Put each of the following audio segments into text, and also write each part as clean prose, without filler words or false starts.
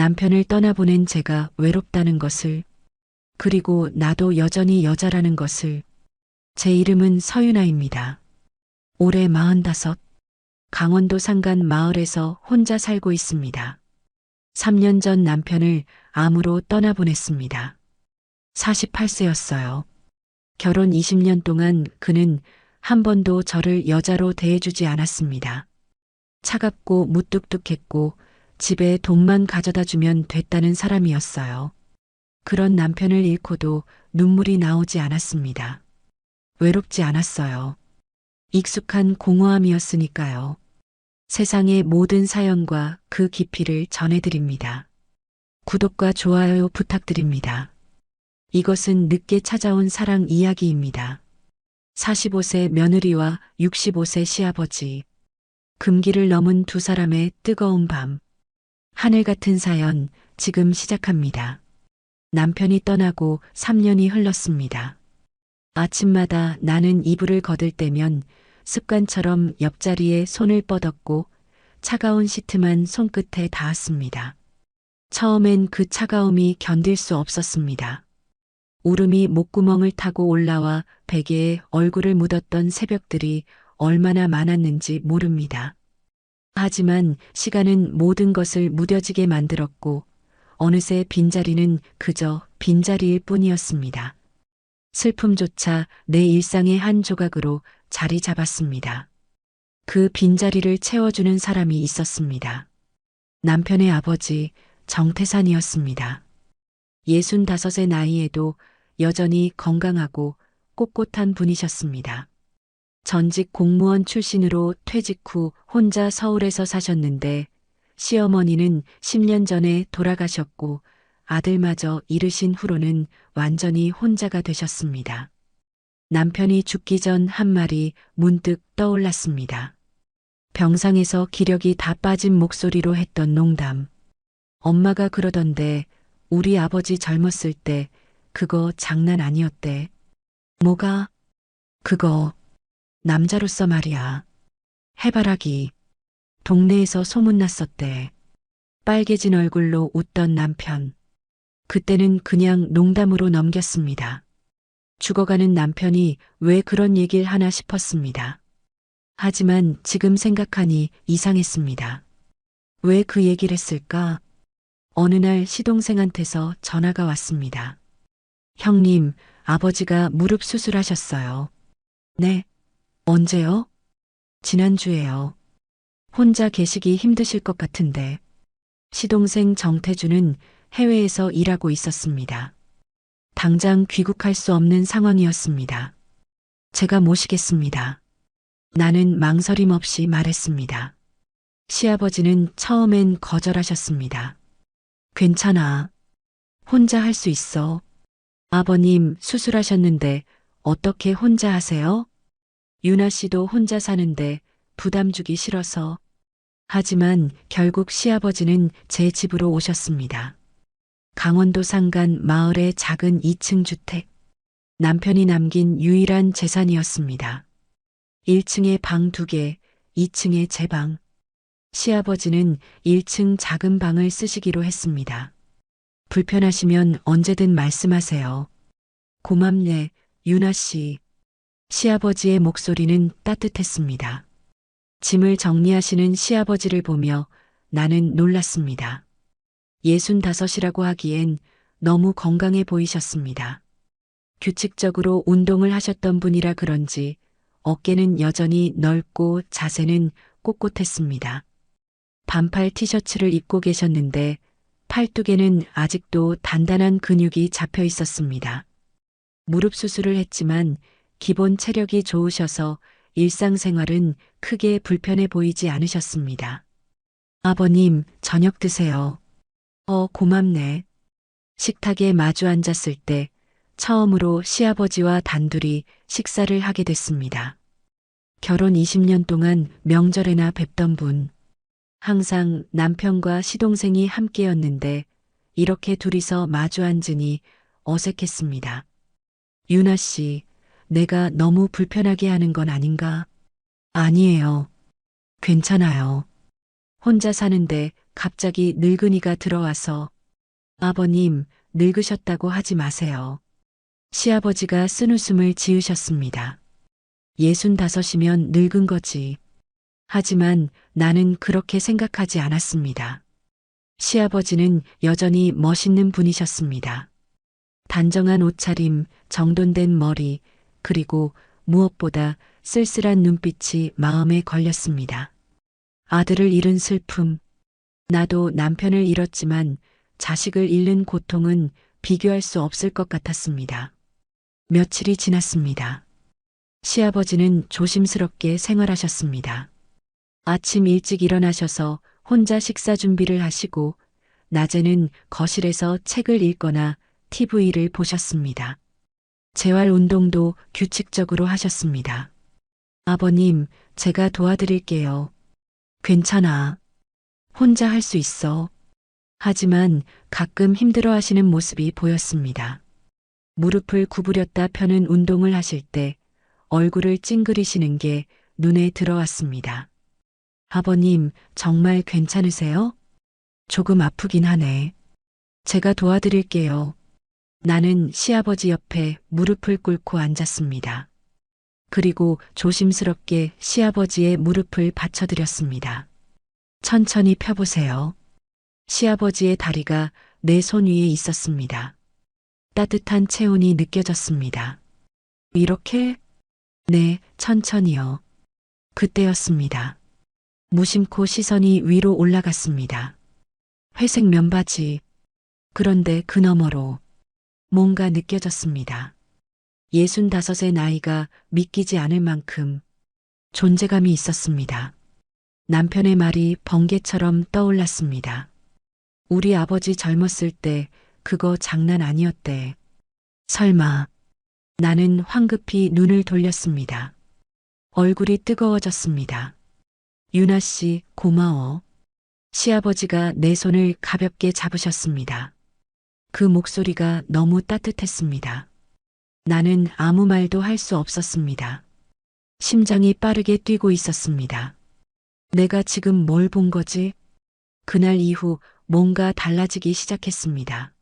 남편을 떠나보낸 제가 외롭다는 것을, 그리고 나도 여전히 여자라는 것을. 제 이름은 서윤아입니다. 올해 45, 강원도 산간 마을에서 혼자 살고 있습니다. 3년 전 남편을 암으로 떠나보냈습니다. 48세였어요. 결혼 20년 동안 그는 한 번도 저를 여자로 대해주지 않았습니다. 차갑고 무뚝뚝했고 집에 돈만 가져다 주면 됐다는 사람이었어요. 그런 남편을 잃고도 눈물이 나오지 않았습니다. 외롭지 않았어요. 익숙한 공허함이었으니까요. 세상의 모든 사연과 그 깊이를 전해드립니다. 구독과 좋아요 부탁드립니다. 이것은 늦게 찾아온 사랑 이야기입니다. 45세 며느리와 65세 시아버지. 금기를 넘은 두 사람의 뜨거운 밤. 하늘 같은 사연 지금 시작합니다. 남편이 떠나고 3년이 흘렀습니다. 아침마다 나는 이불을 거들 때면 습관처럼 옆자리에 손을 뻗었고 차가운 시트만 손끝에 닿았습니다. 처음엔 그 차가움이 견딜 수 없었습니다. 울음이 목구멍을 타고 올라와 베개에 얼굴을 묻었던 새벽들이 얼마나 많았는지 모릅니다. 하지만 시간은 모든 것을 무뎌지게 만들었고 어느새 빈자리는 그저 빈자리일 뿐이었습니다. 슬픔조차 내 일상의 한 조각으로 자리 잡았습니다. 그 빈자리를 채워주는 사람이 있었습니다. 남편의 아버지 정태산이었습니다. 65의 나이에도 여전히 건강하고 꼿꼿한 분이셨습니다. 전직 공무원 출신으로 퇴직 후 혼자 서울에서 사셨는데 시어머니는 10년 전에 돌아가셨고 아들마저 잃으신 후로는 완전히 혼자가 되셨습니다. 남편이 죽기 전 한 말이 문득 떠올랐습니다. 병상에서 기력이 다 빠진 목소리로 했던 농담. 엄마가 그러던데 우리 아버지 젊었을 때 그거 장난 아니었대. 뭐가? 그거 남자로서 말이야. 해바라기. 동네에서 소문났었대. 빨개진 얼굴로 웃던 남편. 그때는 그냥 농담으로 넘겼습니다. 죽어가는 남편이 왜 그런 얘기를 하나 싶었습니다. 하지만 지금 생각하니 이상했습니다. 왜 그 얘기를 했을까? 어느 날 시동생한테서 전화가 왔습니다. 형님, 아버지가 무릎 수술하셨어요. 네. 언제요? 지난주에요. 혼자 계시기 힘드실 것 같은데. 시동생 정태주는 해외에서 일하고 있었습니다. 당장 귀국할 수 없는 상황이었습니다. 제가 모시겠습니다. 나는 망설임 없이 말했습니다. 시아버지는 처음엔 거절하셨습니다. 괜찮아. 혼자 할 수 있어. 아버님 수술하셨는데 어떻게 혼자 하세요? 유나 씨도 혼자 사는데 부담 주기 싫어서. 하지만 결국 시아버지는 제 집으로 오셨습니다. 강원도 산간 마을의 작은 2층 주택. 남편이 남긴 유일한 재산이었습니다. 1층에 방 2개, 2층에 제 방. 시아버지는 1층 작은 방을 쓰시기로 했습니다. 불편하시면 언제든 말씀하세요. 고맙네, 유나 씨. 시아버지의 목소리는 따뜻했습니다. 짐을 정리하시는 시아버지를 보며 나는 놀랐습니다. 65이라고 하기엔 너무 건강해 보이셨습니다. 규칙적으로 운동을 하셨던 분이라 그런지 어깨는 여전히 넓고 자세는 꼿꼿했습니다. 반팔 티셔츠를 입고 계셨는데 팔뚝에는 아직도 단단한 근육이 잡혀 있었습니다. 무릎 수술을 했지만 기본 체력이 좋으셔서 일상생활은 크게 불편해 보이지 않으셨습니다. 아버님, 저녁 드세요. 고맙네. 식탁에 마주 앉았을 때 처음으로 시아버지와 단둘이 식사를 하게 됐습니다. 결혼 20년 동안 명절에나 뵙던 분. 항상 남편과 시동생이 함께였는데 이렇게 둘이서 마주 앉으니 어색했습니다. 유나 씨, 내가 너무 불편하게 하는 건 아닌가? 아니에요. 괜찮아요. 혼자 사는데 갑자기 늙은이가 들어와서 아버님, 늙으셨다고 하지 마세요. 시아버지가 쓴웃음을 지으셨습니다. 65이면 늙은 거지. 하지만 나는 그렇게 생각하지 않았습니다. 시아버지는 여전히 멋있는 분이셨습니다. 단정한 옷차림, 정돈된 머리, 그리고 무엇보다 쓸쓸한 눈빛이 마음에 걸렸습니다. 아들을 잃은 슬픔, 나도 남편을 잃었지만 자식을 잃는 고통은 비교할 수 없을 것 같았습니다. 며칠이 지났습니다. 시아버지는 조심스럽게 생활하셨습니다. 아침 일찍 일어나셔서 혼자 식사 준비를 하시고 낮에는 거실에서 책을 읽거나 TV를 보셨습니다. 재활 운동도 규칙적으로 하셨습니다. 아버님, 제가 도와드릴게요. 괜찮아. 혼자 할 수 있어. 하지만 가끔 힘들어 하시는 모습이 보였습니다. 무릎을 구부렸다 펴는 운동을 하실 때 얼굴을 찡그리시는 게 눈에 들어왔습니다. 아버님, 정말 괜찮으세요? 조금 아프긴 하네. 제가 도와드릴게요. 나는 시아버지 옆에 무릎을 꿇고 앉았습니다. 그리고 조심스럽게 시아버지의 무릎을 받쳐드렸습니다. 천천히 펴보세요. 시아버지의 다리가 내 손 위에 있었습니다. 따뜻한 체온이 느껴졌습니다. 이렇게? 네, 천천히요. 그때였습니다. 무심코 시선이 위로 올라갔습니다. 회색 면바지. 그런데 그 너머로 뭔가 느껴졌습니다. 65의 나이가 믿기지 않을 만큼 존재감이 있었습니다. 남편의 말이 번개처럼 떠올랐습니다. 우리 아버지 젊었을 때 그거 장난 아니었대. 설마. 나는 황급히 눈을 돌렸습니다. 얼굴이 뜨거워졌습니다. 유나 씨, 고마워. 시아버지가 내 손을 가볍게 잡으셨습니다. 그 목소리가 너무 따뜻했습니다. 나는 아무 말도 할 수 없었습니다. 심장이 빠르게 뛰고 있었습니다. 내가 지금 뭘 본 거지? 그날 이후 뭔가 달라지기 시작했습니다.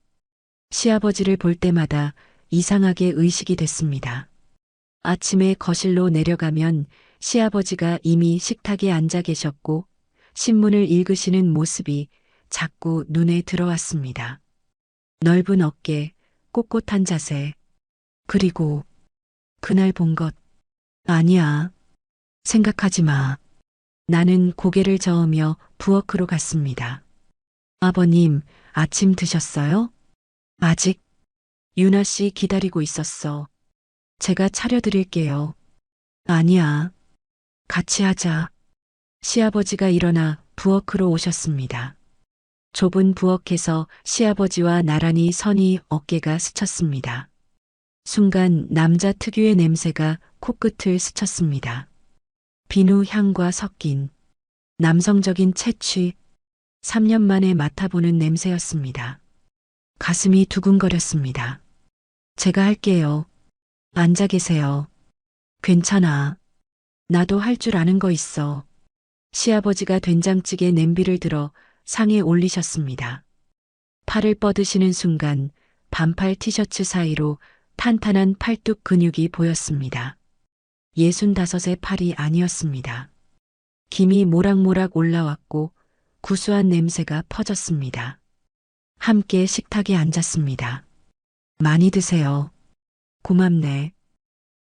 시아버지를 볼 때마다 이상하게 의식이 됐습니다. 아침에 거실로 내려가면 시아버지가 이미 식탁에 앉아 계셨고 신문을 읽으시는 모습이 자꾸 눈에 들어왔습니다. 넓은 어깨, 꼿꼿한 자세, 그리고 그날 본 것. 아니야. 생각하지 마. 나는 고개를 저으며 부엌으로 갔습니다. 아버님, 아침 드셨어요? 아직? 유나 씨 기다리고 있었어. 제가 차려드릴게요. 아니야. 같이 하자. 시아버지가 일어나 부엌으로 오셨습니다. 좁은 부엌에서 시아버지와 나란히 서니 어깨가 스쳤습니다. 순간 남자 특유의 냄새가 코끝을 스쳤습니다. 비누 향과 섞인 남성적인 채취, 3년 만에 맡아보는 냄새였습니다. 가슴이 두근거렸습니다. 제가 할게요. 앉아 계세요. 괜찮아. 나도 할 줄 아는 거 있어. 시아버지가 된장찌개 냄비를 들어 상에 올리셨습니다. 팔을 뻗으시는 순간 반팔 티셔츠 사이로 탄탄한 팔뚝 근육이 보였습니다. 65의 팔이 아니었습니다. 김이 모락모락 올라왔고 구수한 냄새가 퍼졌습니다. 함께 식탁에 앉았습니다. 많이 드세요. 고맙네.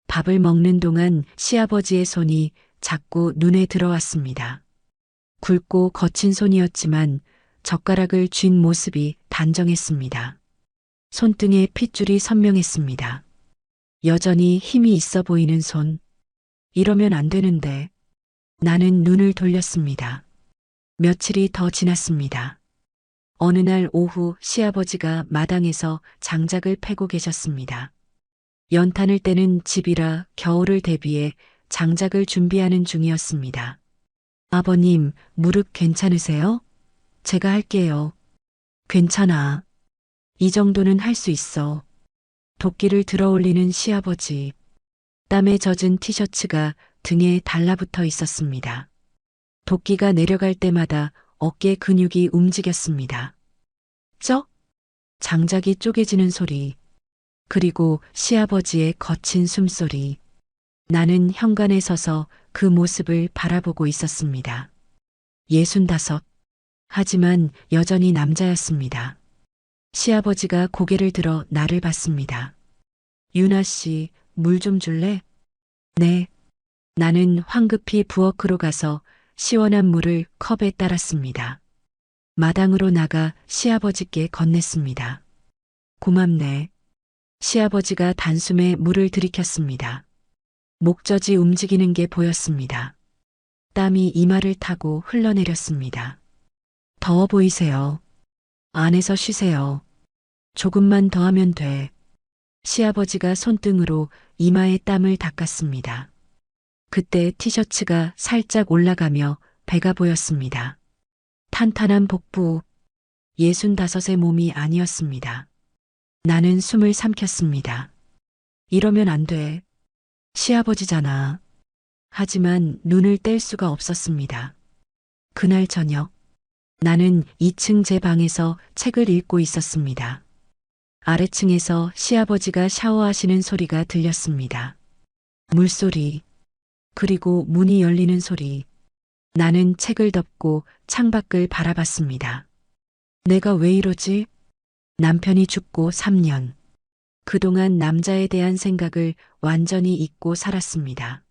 밥을 먹는 동안 시아버지의 손이 자꾸 눈에 들어왔습니다. 굵고 거친 손이었지만 젓가락을 쥔 모습이 단정했습니다. 손등에 핏줄이 선명했습니다. 여전히 힘이 있어 보이는 손. 이러면 안 되는데. 나는 눈을 돌렸습니다. 며칠이 더 지났습니다. 어느 날 오후 시아버지가 마당에서 장작을 패고 계셨습니다. 연탄을 떼는 집이라 겨울을 대비해 장작을 준비하는 중이었습니다. 아버님, 무릎 괜찮으세요? 제가 할게요. 괜찮아. 이 정도는 할 수 있어. 도끼를 들어올리는 시아버지. 땀에 젖은 티셔츠가 등에 달라붙어 있었습니다. 도끼가 내려갈 때마다 어깨 근육이 움직였습니다. 쩍! 장작이 쪼개지는 소리. 그리고 시아버지의 거친 숨소리. 나는 현관에 서서 그 모습을 바라보고 있었습니다. 65. 하지만 여전히 남자였습니다. 시아버지가 고개를 들어 나를 봤습니다. 유나 씨, 물 좀 줄래? 네. 나는 황급히 부엌으로 가서 시원한 물을 컵에 따랐습니다. 마당으로 나가 시아버지께 건넸습니다. 고맙네. 시아버지가 단숨에 물을 들이켰습니다. 목젖이 움직이는 게 보였습니다. 땀이 이마를 타고 흘러내렸습니다. 더워 보이세요. 안에서 쉬세요. 조금만 더 하면 돼. 시아버지가 손등으로 이마에 땀을 닦았습니다. 그때 티셔츠가 살짝 올라가며 배가 보였습니다. 탄탄한 복부, 65의 몸이 아니었습니다. 나는 숨을 삼켰습니다. 이러면 안 돼. 시아버지잖아. 하지만 눈을 뗄 수가 없었습니다. 그날 저녁, 나는 2층 제 방에서 책을 읽고 있었습니다. 아래층에서 시아버지가 샤워하시는 소리가 들렸습니다. 물소리, 그리고 문이 열리는 소리. 나는 책을 덮고 창밖을 바라봤습니다. 내가 왜 이러지? 남편이 죽고 3년. 그동안 남자에 대한 생각을 완전히 잊고 살았습니다.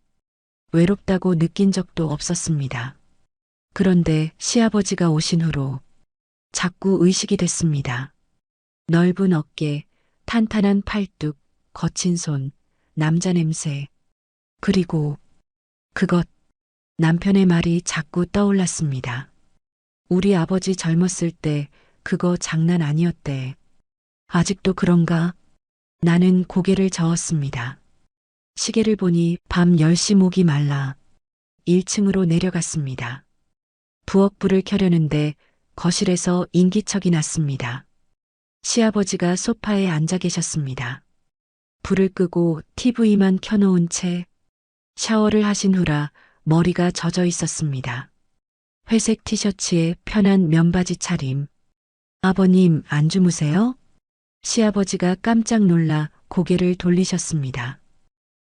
외롭다고 느낀 적도 없었습니다. 그런데 시아버지가 오신 후로 자꾸 의식이 됐습니다. 넓은 어깨, 탄탄한 팔뚝, 거친 손, 남자 냄새. 그리고 그것, 남편의 말이 자꾸 떠올랐습니다. 우리 아버지 젊었을 때 그거 장난 아니었대. 아직도 그런가? 나는 고개를 저었습니다. 시계를 보니 밤 10시 목이 말라 1층으로 내려갔습니다. 부엌불을 켜려는데 거실에서 인기척이 났습니다. 시아버지가 소파에 앉아 계셨습니다. 불을 끄고 TV만 켜놓은 채 샤워를 하신 후라 머리가 젖어 있었습니다. 회색 티셔츠에 편한 면바지 차림. 아버님 안 주무세요? 시아버지가 깜짝 놀라 고개를 돌리셨습니다.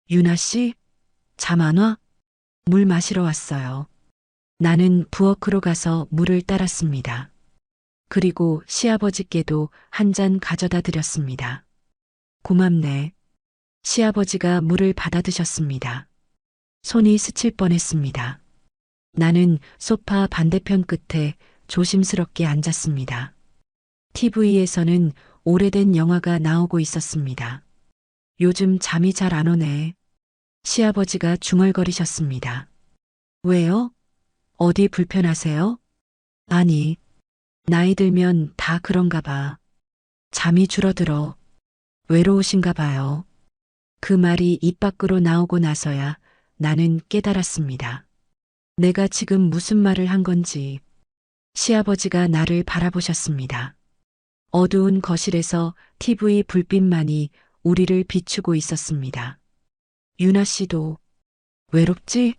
유나 씨? 잠 안 와? 물 마시러 왔어요. 나는 부엌으로 가서 물을 따랐습니다. 그리고 시아버지께도 한 잔 가져다 드렸습니다. 고맙네. 시아버지가 물을 받아 드셨습니다. 손이 스칠 뻔했습니다. 나는 소파 반대편 끝에 조심스럽게 앉았습니다. TV에서는 오래된 영화가 나오고 있었습니다. 요즘 잠이 잘 안 오네. 시아버지가 중얼거리셨습니다. 왜요? 어디 불편하세요? 아니, 나이 들면 다 그런가 봐. 잠이 줄어들어. 외로우신가 봐요. 그 말이 입 밖으로 나오고 나서야 나는 깨달았습니다. 내가 지금 무슨 말을 한 건지. 시아버지가 나를 바라보셨습니다. 어두운 거실에서 TV 불빛만이 우리를 비추고 있었습니다. 유나 씨도 외롭지?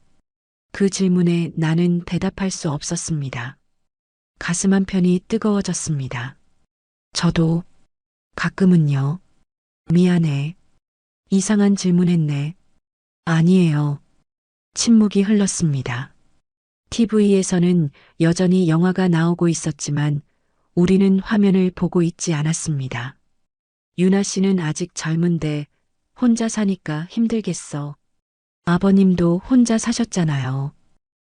그 질문에 나는 대답할 수 없었습니다. 가슴 한편이 뜨거워졌습니다. 저도 가끔은요. 미안해. 이상한 질문했네. 아니에요. 침묵이 흘렀습니다. TV에서는 여전히 영화가 나오고 있었지만 우리는 화면을 보고 있지 않았습니다. 유나 씨는 아직 젊은데 혼자 사니까 힘들겠어. 아버님도 혼자 사셨잖아요.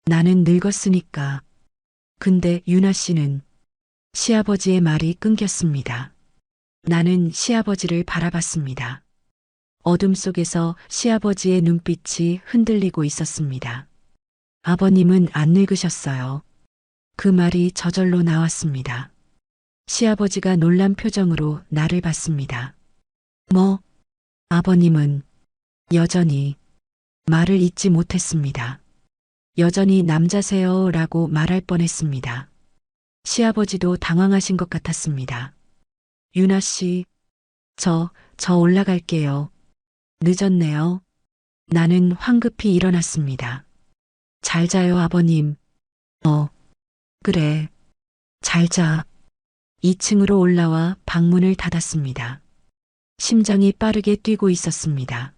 나는 늙었으니까. 근데 유나 씨는 시아버지의 말이 끊겼습니다. 나는 시아버지를 바라봤습니다. 어둠 속에서 시아버지의 눈빛이 흔들리고 있었습니다. 아버님은 안 늙으셨어요. 그 말이 저절로 나왔습니다. 시아버지가 놀란 표정으로 나를 봤습니다. 뭐? 아버님은 여전히 말을 잇지 못했습니다. 여전히 남자세요 라고 말할 뻔했습니다. 시아버지도 당황하신 것 같았습니다. 유나 씨, 저 올라갈게요. 늦었네요. 나는 황급히 일어났습니다. 잘 자요, 아버님. 그래. 잘 자. 2층으로 올라와 방문을 닫았습니다. 심장이 빠르게 뛰고 있었습니다.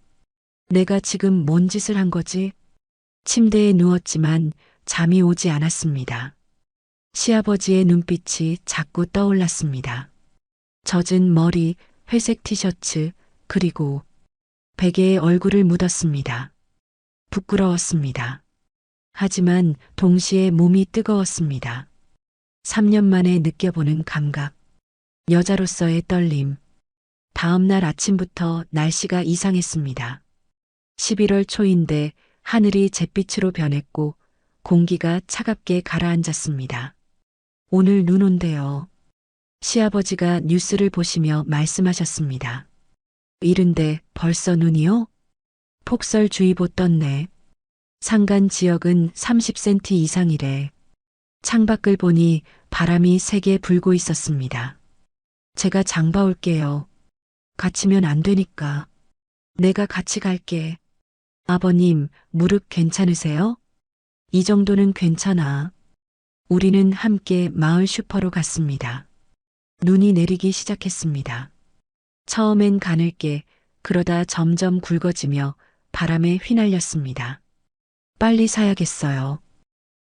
내가 지금 뭔 짓을 한 거지? 침대에 누웠지만 잠이 오지 않았습니다. 시아버지의 눈빛이 자꾸 떠올랐습니다. 젖은 머리, 회색 티셔츠, 그리고 베개에 얼굴을 묻었습니다. 부끄러웠습니다. 하지만 동시에 몸이 뜨거웠습니다. 3년 만에 느껴보는 감각, 여자로서의 떨림. 다음 날 아침부터 날씨가 이상했습니다. 11월 초인데 하늘이 잿빛으로 변했고 공기가 차갑게 가라앉았습니다. 오늘 눈 온대요. 시아버지가 뉴스를 보시며 말씀하셨습니다. 이른데 벌써 눈이요? 폭설주의보 떴네. 산간 지역은 30cm 이상이래. 창밖을 보니 바람이 세게 불고 있었습니다. 제가 장 봐올게요. 갇히면 안 되니까. 내가 같이 갈게. 아버님, 무릎 괜찮으세요? 이 정도는 괜찮아. 우리는 함께 마을 슈퍼로 갔습니다. 눈이 내리기 시작했습니다. 처음엔 가늘게, 그러다 점점 굵어지며 바람에 휘날렸습니다. 빨리 사야겠어요.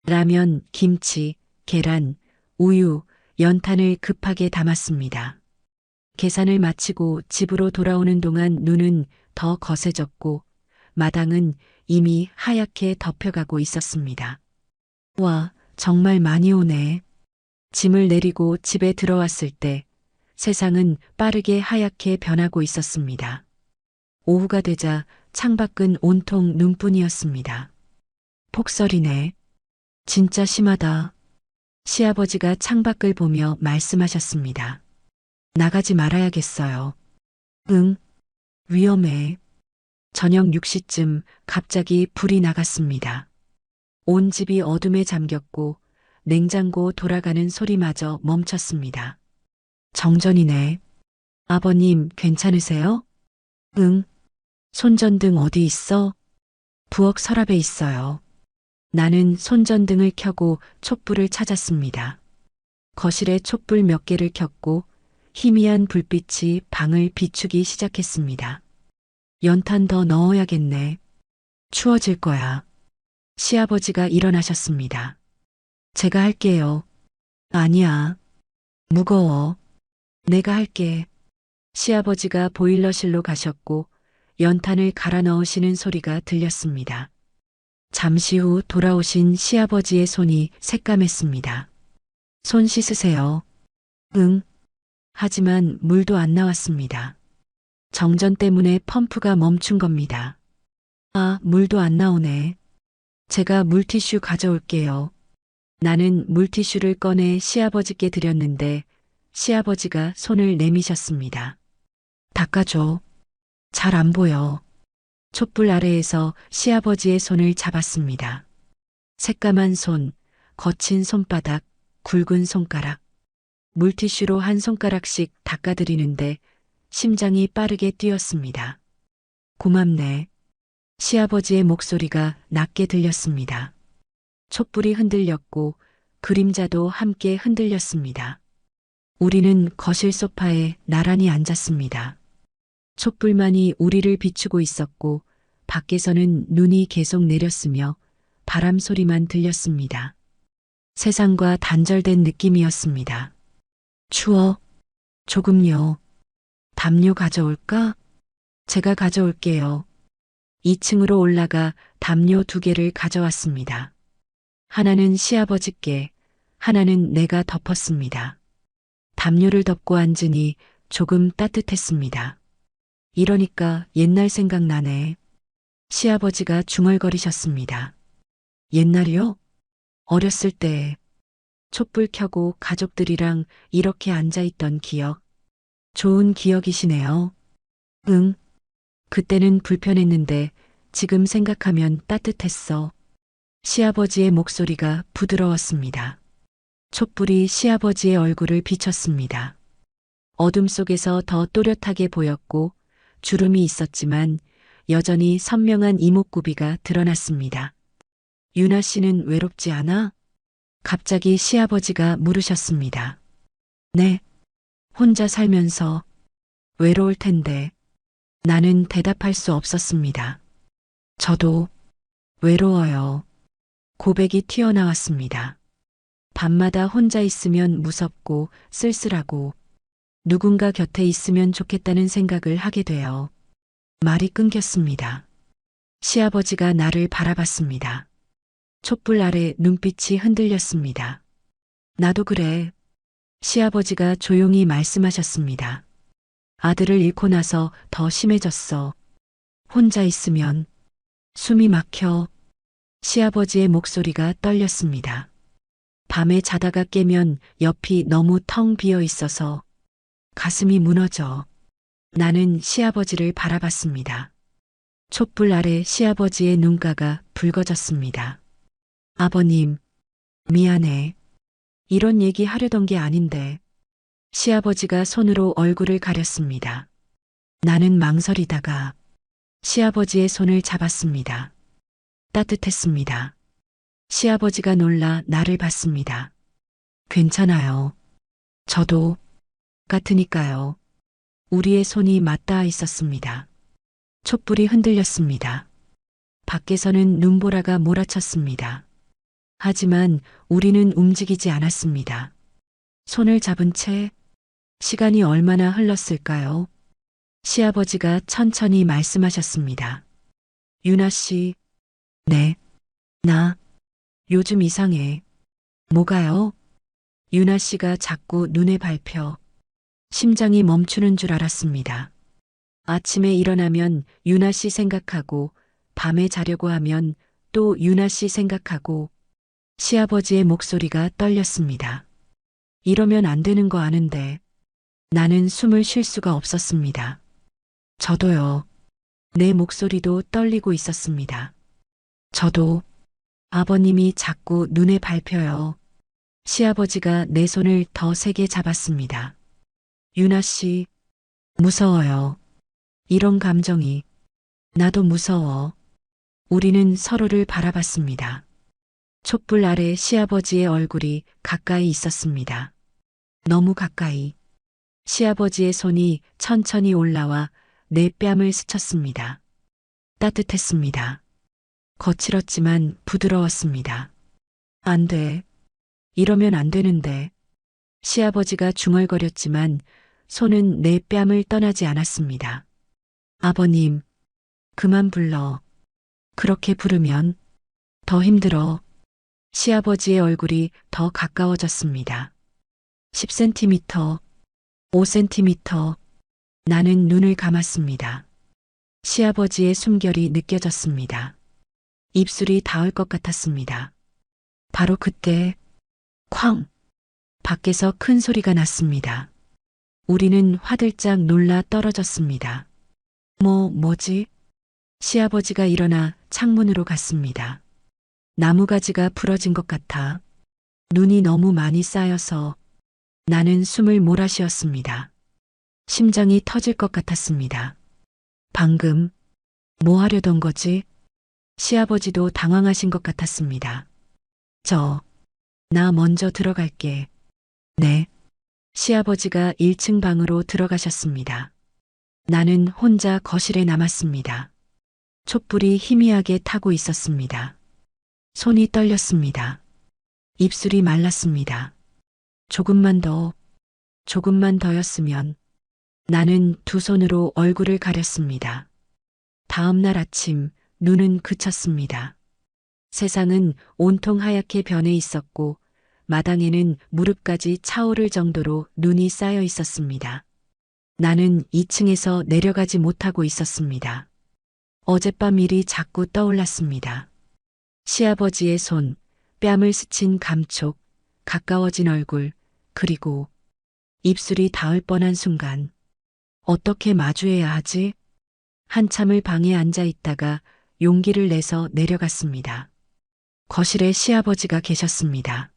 라면, 김치, 계란, 우유, 연탄을 급하게 담았습니다. 계산을 마치고 집으로 돌아오는 동안 눈은 더 거세졌고 마당은 이미 하얗게 덮여가고 있었습니다. 와, 정말 많이 오네. 짐을 내리고 집에 들어왔을 때 세상은 빠르게 하얗게 변하고 있었습니다. 오후가 되자 창밖은 온통 눈뿐이었습니다. 폭설이네. 진짜 심하다. 시아버지가 창밖을 보며 말씀하셨습니다. 나가지 말아야겠어요. 응, 위험해. 저녁 6시쯤 갑자기 불이 나갔습니다. 온 집이 어둠에 잠겼고 냉장고 돌아가는 소리마저 멈췄습니다. 정전이네. 아버님 괜찮으세요? 응. 손전등 어디 있어? 부엌 서랍에 있어요. 나는 손전등을 켜고 촛불을 찾았습니다. 거실에 촛불 몇 개를 켰고 희미한 불빛이 방을 비추기 시작했습니다. 연탄 더 넣어야겠네. 추워질 거야. 시아버지가 일어나셨습니다. 제가 할게요. 아니야. 무거워. 내가 할게. 시아버지가 보일러실로 가셨고 연탄을 갈아 넣으시는 소리가 들렸습니다. 잠시 후 돌아오신 시아버지의 손이 새까맸습니다. 손 씻으세요. 응. 하지만 물도 안 나왔습니다. 정전 때문에 펌프가 멈춘 겁니다. 아, 물도 안 나오네. 제가 물티슈 가져올게요. 나는 물티슈를 꺼내 시아버지께 드렸는데 시아버지가 손을 내미셨습니다. 닦아줘. 잘 안 보여. 촛불 아래에서 시아버지의 손을 잡았습니다. 새까만 손, 거친 손바닥, 굵은 손가락. 물티슈로 한 손가락씩 닦아드리는데 심장이 빠르게 뛰었습니다. 고맙네. 시아버지의 목소리가 낮게 들렸습니다. 촛불이 흔들렸고 그림자도 함께 흔들렸습니다. 우리는 거실 소파에 나란히 앉았습니다. 촛불만이 우리를 비추고 있었고 밖에서는 눈이 계속 내렸으며 바람 소리만 들렸습니다. 세상과 단절된 느낌이었습니다. 추워. 조금요. 담요 가져올까? 제가 가져올게요. 2층으로 올라가 담요 2개를 가져왔습니다. 하나는 시아버지께, 하나는 내가 덮었습니다. 담요를 덮고 앉으니 조금 따뜻했습니다. 이러니까 옛날 생각나네. 시아버지가 중얼거리셨습니다. 옛날이요? 어렸을 때 촛불 켜고 가족들이랑 이렇게 앉아있던 기억. 좋은 기억이시네요. 응. 그때는 불편했는데 지금 생각하면 따뜻했어. 시아버지의 목소리가 부드러웠습니다. 촛불이 시아버지의 얼굴을 비췄습니다. 어둠 속에서 더 또렷하게 보였고 주름이 있었지만 여전히 선명한 이목구비가 드러났습니다. 유나 씨는 외롭지 않아? 갑자기 시아버지가 물으셨습니다. 네, 혼자 살면서 외로울 텐데 나는 대답할 수 없었습니다. 저도 외로워요. 고백이 튀어나왔습니다. 밤마다 혼자 있으면 무섭고 쓸쓸하고 누군가 곁에 있으면 좋겠다는 생각을 하게 돼요. 말이 끊겼습니다. 시아버지가 나를 바라봤습니다. 촛불 아래 눈빛이 흔들렸습니다. 나도 그래. 시아버지가 조용히 말씀하셨습니다. 아들을 잃고 나서 더 심해졌어. 혼자 있으면 숨이 막혀. 시아버지의 목소리가 떨렸습니다. 밤에 자다가 깨면 옆이 너무 텅 비어 있어서 가슴이 무너져. 나는 시아버지를 바라봤습니다. 촛불 아래 시아버지의 눈가가 붉어졌습니다. 아버님, 미안해. 이런 얘기 하려던 게 아닌데. 시아버지가 손으로 얼굴을 가렸습니다. 나는 망설이다가 시아버지의 손을 잡았습니다. 따뜻했습니다. 시아버지가 놀라 나를 봤습니다. 괜찮아요. 저도 같으니까요. 우리의 손이 맞닿아 있었습니다. 촛불이 흔들렸습니다. 밖에서는 눈보라가 몰아쳤습니다. 하지만 우리는 움직이지 않았습니다. 손을 잡은 채 시간이 얼마나 흘렀을까요? 시아버지가 천천히 말씀하셨습니다. 유나 씨, 네, 나 요즘 이상해. 뭐가요? 유나 씨가 자꾸 눈에 밟혀 심장이 멈추는 줄 알았습니다. 아침에 일어나면 유나 씨 생각하고 밤에 자려고 하면 또 유나 씨 생각하고 시아버지의 목소리가 떨렸습니다. 이러면 안 되는 거 아는데 나는 숨을 쉴 수가 없었습니다. 저도요. 내 목소리도 떨리고 있었습니다. 저도 아버님이 자꾸 눈에 밟혀요. 시아버지가 내 손을 더 세게 잡았습니다. 유나 씨, 무서워요. 이런 감정이. 나도 무서워. 우리는 서로를 바라봤습니다. 촛불 아래 시아버지의 얼굴이 가까이 있었습니다. 너무 가까이. 시아버지의 손이 천천히 올라와 내 뺨을 스쳤습니다. 따뜻했습니다. 거칠었지만 부드러웠습니다. 안 돼. 이러면 안 되는데. 시아버지가 중얼거렸지만 손은 내 뺨을 떠나지 않았습니다. 아버님, 그만 불러. 그렇게 부르면 더 힘들어. 시아버지의 얼굴이 더 가까워졌습니다. 10cm, 5cm. 나는 눈을 감았습니다. 시아버지의 숨결이 느껴졌습니다. 입술이 닿을 것 같았습니다. 바로 그때 쾅! 밖에서 큰 소리가 났습니다. 우리는 화들짝 놀라 떨어졌습니다. 뭐지? 시아버지가 일어나 창문으로 갔습니다. 나무가지가 부러진 것 같아. 눈이 너무 많이 쌓여서 나는 숨을 몰아쉬었습니다. 심장이 터질 것 같았습니다. 방금 뭐 하려던 거지? 시아버지도 당황하신 것 같았습니다. 나 먼저 들어갈게. 네. 시아버지가 1층 방으로 들어가셨습니다. 나는 혼자 거실에 남았습니다. 촛불이 희미하게 타고 있었습니다. 손이 떨렸습니다. 입술이 말랐습니다. 조금만 더였으면. 나는 두 손으로 얼굴을 가렸습니다. 다음 날 아침 눈은 그쳤습니다. 세상은 온통 하얗게 변해 있었고 마당에는 무릎까지 차오를 정도로 눈이 쌓여 있었습니다. 나는 2층에서 내려가지 못하고 있었습니다. 어젯밤 일이 자꾸 떠올랐습니다. 시아버지의 손, 뺨을 스친 감촉, 가까워진 얼굴, 그리고 입술이 닿을 뻔한 순간. 어떻게 마주해야 하지? 한참을 방에 앉아 있다가 용기를 내서 내려갔습니다. 거실에 시아버지가 계셨습니다.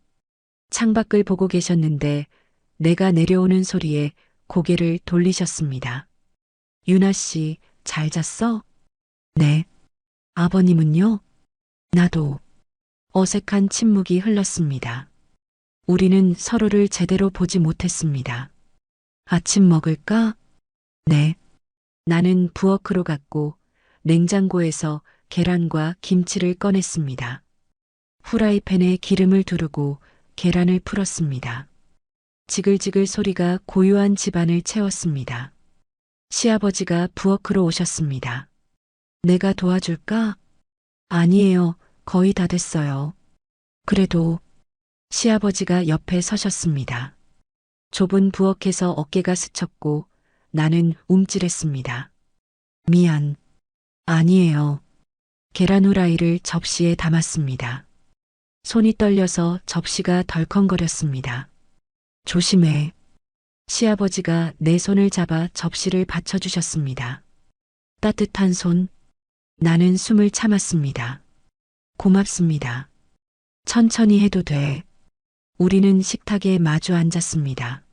창밖을 보고 계셨는데 내가 내려오는 소리에 고개를 돌리셨습니다. 유나 씨, 잘 잤어? 네. 아버님은요? 나도. 어색한 침묵이 흘렀습니다. 우리는 서로를 제대로 보지 못했습니다. 아침 먹을까? 네. 나는 부엌으로 갔고 냉장고에서 계란과 김치를 꺼냈습니다. 후라이팬에 기름을 두르고 계란을 풀었습니다. 지글지글 소리가 고요한 집안을 채웠습니다. 시아버지가 부엌으로 오셨습니다. 내가 도와줄까? 아니에요. 거의 다 됐어요. 그래도 시아버지가 옆에 서셨습니다. 좁은 부엌에서 어깨가 스쳤고 나는 움찔했습니다. 미안. 아니에요. 계란 후라이를 접시에 담았습니다. 손이 떨려서 접시가 덜컹거렸습니다. 조심해. 시아버지가 내 손을 잡아 접시를 받쳐주셨습니다. 따뜻한 손. 나는 숨을 참았습니다. 고맙습니다. 천천히 해도 돼. 우리는 식탁에 마주 앉았습니다.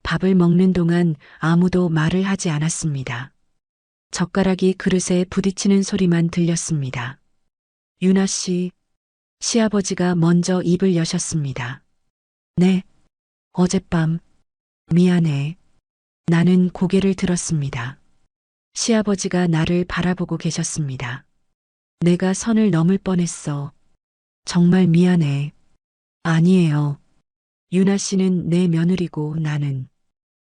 밥을 먹는 동안 아무도 말을 하지 않았습니다. 젓가락이 그릇에 부딪히는 소리만 들렸습니다. 유나 씨, 시아버지가 먼저 입을 여셨습니다. 네, 어젯밤, 미안해. 나는 고개를 들었습니다. 시아버지가 나를 바라보고 계셨습니다. 내가 선을 넘을 뻔했어. 정말 미안해. 아니에요. 유나 씨는 내 며느리고 나는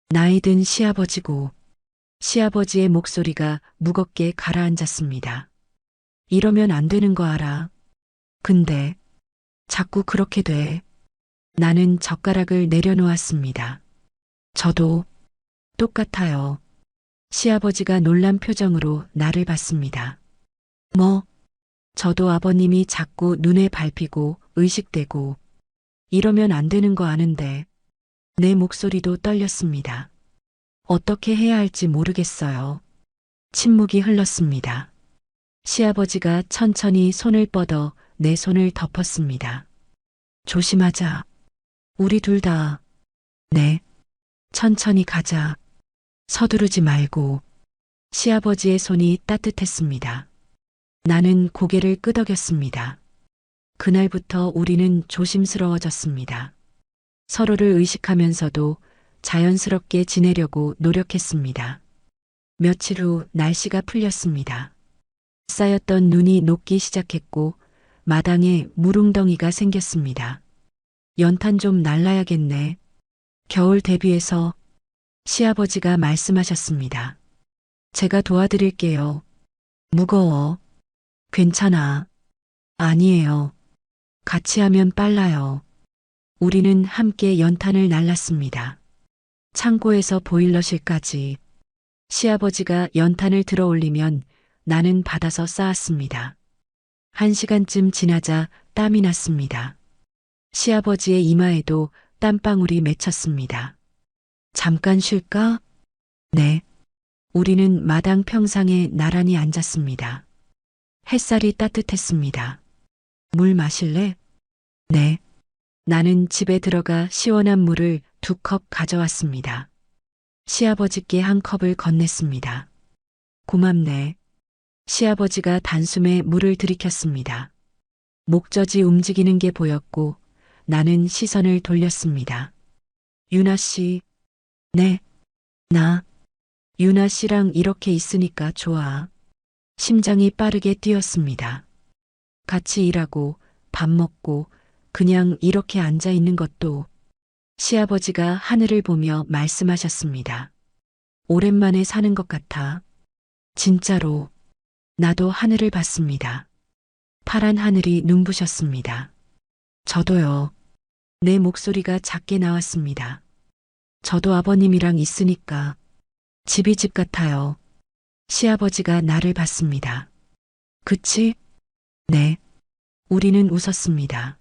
나이 든 시아버지고. 시아버지의 목소리가 무겁게 가라앉았습니다. 이러면 안 되는 거 알아. 근데 자꾸 그렇게 돼. 나는 젓가락을 내려놓았습니다. 저도 똑같아요. 시아버지가 놀란 표정으로 나를 봤습니다. 뭐? 저도 아버님이 자꾸 눈에 밟히고 의식되고 이러면 안 되는 거 아는데 내 목소리도 떨렸습니다. 어떻게 해야 할지 모르겠어요. 침묵이 흘렀습니다. 시아버지가 천천히 손을 뻗어 내 손을 덮었습니다. 조심하자. 우리 둘 다. 네. 천천히 가자. 서두르지 말고. 시아버지의 손이 따뜻했습니다. 나는 고개를 끄덕였습니다. 그날부터 우리는 조심스러워졌습니다. 서로를 의식하면서도 자연스럽게 지내려고 노력했습니다. 며칠 후 날씨가 풀렸습니다. 쌓였던 눈이 녹기 시작했고 마당에 물웅덩이가 생겼습니다. 연탄 좀 날라야겠네. 겨울 대비해서 시아버지가 말씀하셨습니다. 제가 도와드릴게요. 무거워. 괜찮아. 아니에요. 같이 하면 빨라요. 우리는 함께 연탄을 날랐습니다. 창고에서 보일러실까지. 시아버지가 연탄을 들어 올리면 나는 받아서 쌓았습니다. 1시간쯤 지나자 땀이 났습니다. 시아버지의 이마에도 땀방울이 맺혔습니다. 잠깐 쉴까? 네. 우리는 마당 평상에 나란히 앉았습니다. 햇살이 따뜻했습니다. 물 마실래? 네. 나는 집에 들어가 시원한 물을 2컵 가져왔습니다. 시아버지께 한 컵을 건넸습니다. 고맙네. 시아버지가 단숨에 물을 들이켰습니다. 목젖이 움직이는 게 보였고 나는 시선을 돌렸습니다. 유나 씨. 네. 나. 유나 씨랑 이렇게 있으니까 좋아. 심장이 빠르게 뛰었습니다. 같이 일하고 밥 먹고 그냥 이렇게 앉아 있는 것도. 시아버지가 하늘을 보며 말씀하셨습니다. 오랜만에 사는 것 같아. 진짜로. 나도 하늘을 봤습니다. 파란 하늘이 눈부셨습니다. 저도요. 내 목소리가 작게 나왔습니다. 저도 아버님이랑 있으니까 집이 집 같아요. 시아버지가 나를 봤습니다. 그치? 네. 우리는 웃었습니다.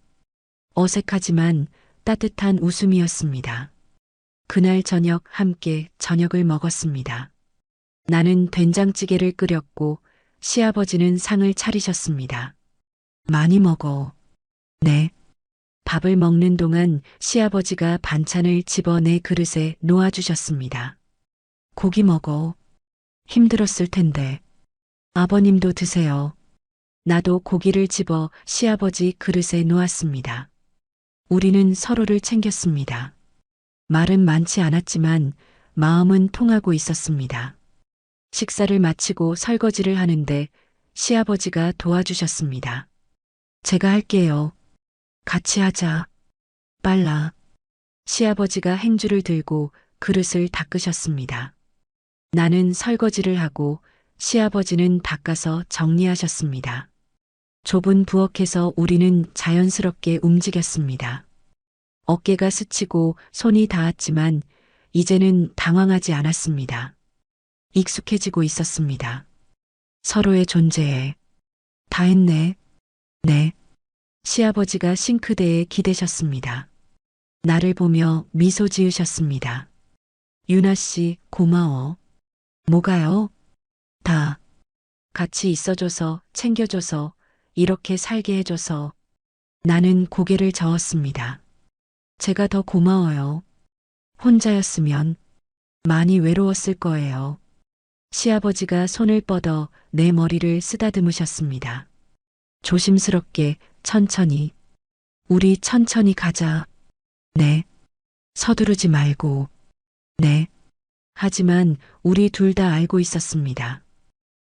어색하지만 따뜻한 웃음이었습니다. 그날 저녁 함께 저녁을 먹었습니다. 나는 된장찌개를 끓였고 시아버지는 상을 차리셨습니다. 많이 먹어. 네. 밥을 먹는 동안 시아버지가 반찬을 집어 내 그릇에 놓아주셨습니다. 고기 먹어. 힘들었을 텐데. 아버님도 드세요. 나도 고기를 집어 시아버지 그릇에 놓았습니다. 우리는 서로를 챙겼습니다. 말은 많지 않았지만 마음은 통하고 있었습니다. 식사를 마치고 설거지를 하는데 시아버지가 도와주셨습니다. 제가 할게요. 같이 하자. 빨라. 시아버지가 행주를 들고 그릇을 닦으셨습니다. 나는 설거지를 하고 시아버지는 닦아서 정리하셨습니다. 좁은 부엌에서 우리는 자연스럽게 움직였습니다. 어깨가 스치고 손이 닿았지만 이제는 당황하지 않았습니다. 익숙해지고 있었습니다. 서로의 존재에. 다 했네. 네. 시아버지가 싱크대에 기대셨습니다. 나를 보며 미소 지으셨습니다. 유나 씨, 고마워. 뭐가요? 다. 같이 있어줘서, 챙겨줘서, 이렇게 살게 해줘서. 나는 고개를 저었습니다. 제가 더 고마워요. 혼자였으면 많이 외로웠을 거예요. 시아버지가 손을 뻗어 내 머리를 쓰다듬으셨습니다. 조심스럽게, 천천히. 우리 천천히 가자. 네. 서두르지 말고. 네. 하지만 우리 둘 다 알고 있었습니다.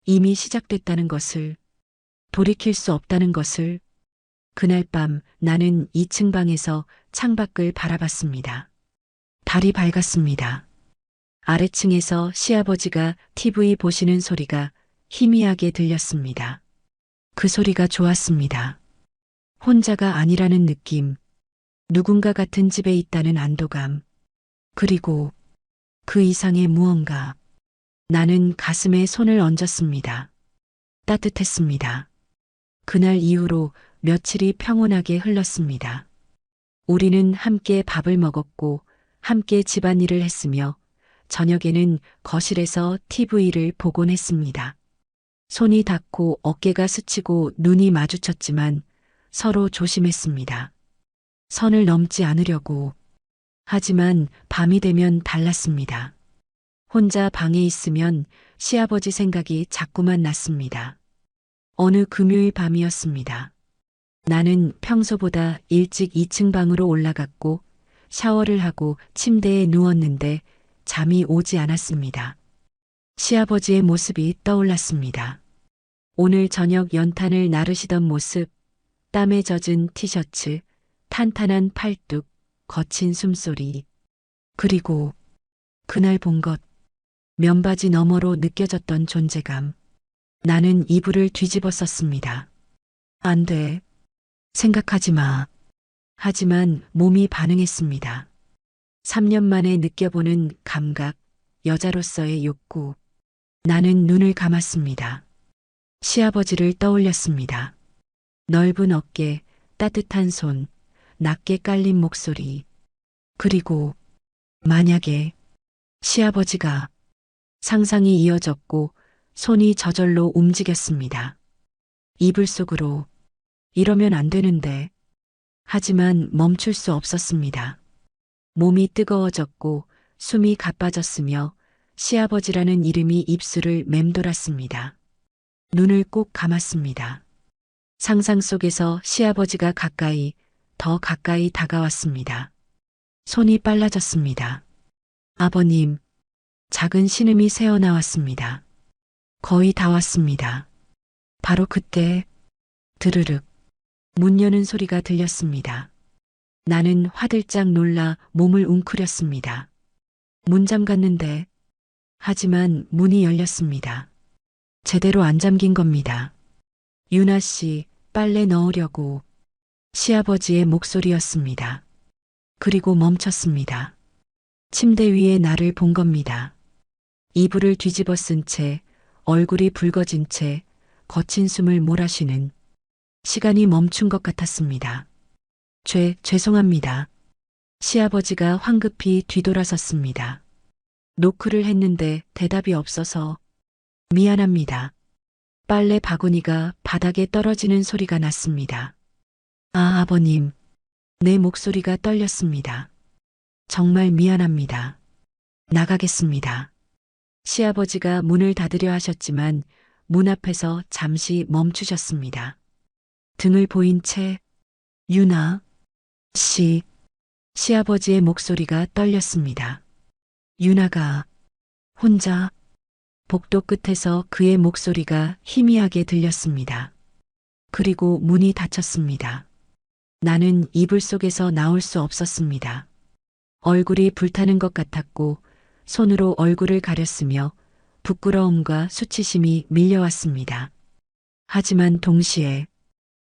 이미 시작됐다는 것을, 돌이킬 수 없다는 것을. 그날 밤 나는 2층 방에서 창밖을 바라봤습니다. 달이 밝았습니다. 아래층에서 시아버지가 TV 보시는 소리가 희미하게 들렸습니다. 그 소리가 좋았습니다. 혼자가 아니라는 느낌, 누군가 같은 집에 있다는 안도감, 그리고 그 이상의 무언가. 나는 가슴에 손을 얹었습니다. 따뜻했습니다. 그날 이후로 며칠이 평온하게 흘렀습니다. 우리는 함께 밥을 먹었고 함께 집안일을 했으며 저녁에는 거실에서 TV를 보곤 했습니다. 손이 닿고 어깨가 스치고 눈이 마주쳤지만 서로 조심했습니다. 선을 넘지 않으려고. 하지만 밤이 되면 달랐습니다. 혼자 방에 있으면 시아버지 생각이 자꾸만 났습니다. 어느 금요일 밤이었습니다. 나는 평소보다 일찍 2층 방으로 올라갔고 샤워를 하고 침대에 누웠는데 잠이 오지 않았습니다. 시아버지의 모습이 떠올랐습니다. 오늘 저녁 연탄을 나르시던 모습, 땀에 젖은 티셔츠, 탄탄한 팔뚝, 거친 숨소리. 그리고 그날 본 것, 면바지 너머로 느껴졌던 존재감. 나는 이불을 뒤집어 썼습니다. 안 돼. 생각하지 마. 하지만 몸이 반응했습니다. 3년 만에 느껴보는 감각, 여자로서의 욕구. 나는 눈을 감았습니다. 시아버지를 떠올렸습니다. 넓은 어깨, 따뜻한 손, 낮게 깔린 목소리. 그리고 만약에 시아버지가. 상상이 이어졌고 손이 저절로 움직였습니다. 이불 속으로. 이러면 안 되는데. 하지만 멈출 수 없었습니다. 몸이 뜨거워졌고 숨이 가빠졌으며 시아버지라는 이름이 입술을 맴돌았습니다. 눈을 꼭 감았습니다. 상상 속에서 시아버지가 가까이, 더 가까이 다가왔습니다. 손이 빨라졌습니다. 아버님, 작은 신음이 새어나왔습니다. 거의 다 왔습니다. 바로 그때 드르륵 문 여는 소리가 들렸습니다. 나는 화들짝 놀라 몸을 웅크렸습니다. 문 잠갔는데. 하지만 문이 열렸습니다. 제대로 안 잠긴 겁니다. 유나 씨, 빨래 넣으려고. 시아버지의 목소리였습니다. 그리고 멈췄습니다. 침대 위에 나를 본 겁니다. 이불을 뒤집어 쓴 채, 얼굴이 붉어진 채, 거친 숨을 몰아쉬는. 시간이 멈춘 것 같았습니다. 죄송합니다. 시아버지가 황급히 뒤돌아섰습니다. 노크를 했는데 대답이 없어서. 미안합니다. 빨래 바구니가 바닥에 떨어지는 소리가 났습니다. 아, 아버님. 내 목소리가 떨렸습니다. 정말 미안합니다. 나가겠습니다. 시아버지가 문을 닫으려 하셨지만 문 앞에서 잠시 멈추셨습니다. 등을 보인 채. 유나. 씨, 시아버지의 목소리가 떨렸습니다. 유나가 혼자 복도 끝에서 그의 목소리가 희미하게 들렸습니다. 그리고 문이 닫혔습니다. 나는 이불 속에서 나올 수 없었습니다. 얼굴이 불타는 것 같았고 손으로 얼굴을 가렸으며 부끄러움과 수치심이 밀려왔습니다. 하지만 동시에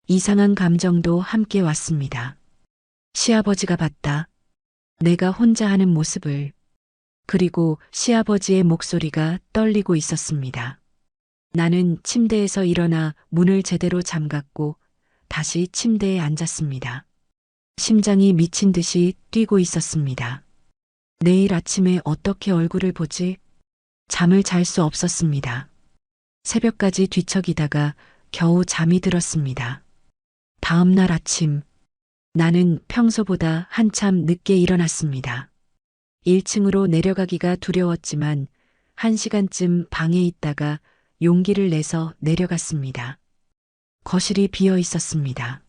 이상한 감정도 함께 왔습니다. 시아버지가 봤다. 내가 혼자 하는 모습을. 그리고 시아버지의 목소리가 떨리고 있었습니다. 나는 침대에서 일어나 문을 제대로 잠갔고 다시 침대에 앉았습니다. 심장이 미친 듯이 뛰고 있었습니다. 내일 아침에 어떻게 얼굴을 보지? 잠을 잘 수 없었습니다. 새벽까지 뒤척이다가 겨우 잠이 들었습니다. 다음 날 아침, 나는 평소보다 한참 늦게 일어났습니다. 1층으로 내려가기가 두려웠지만 1시간쯤 방에 있다가 용기를 내서 내려갔습니다. 거실이 비어 있었습니다.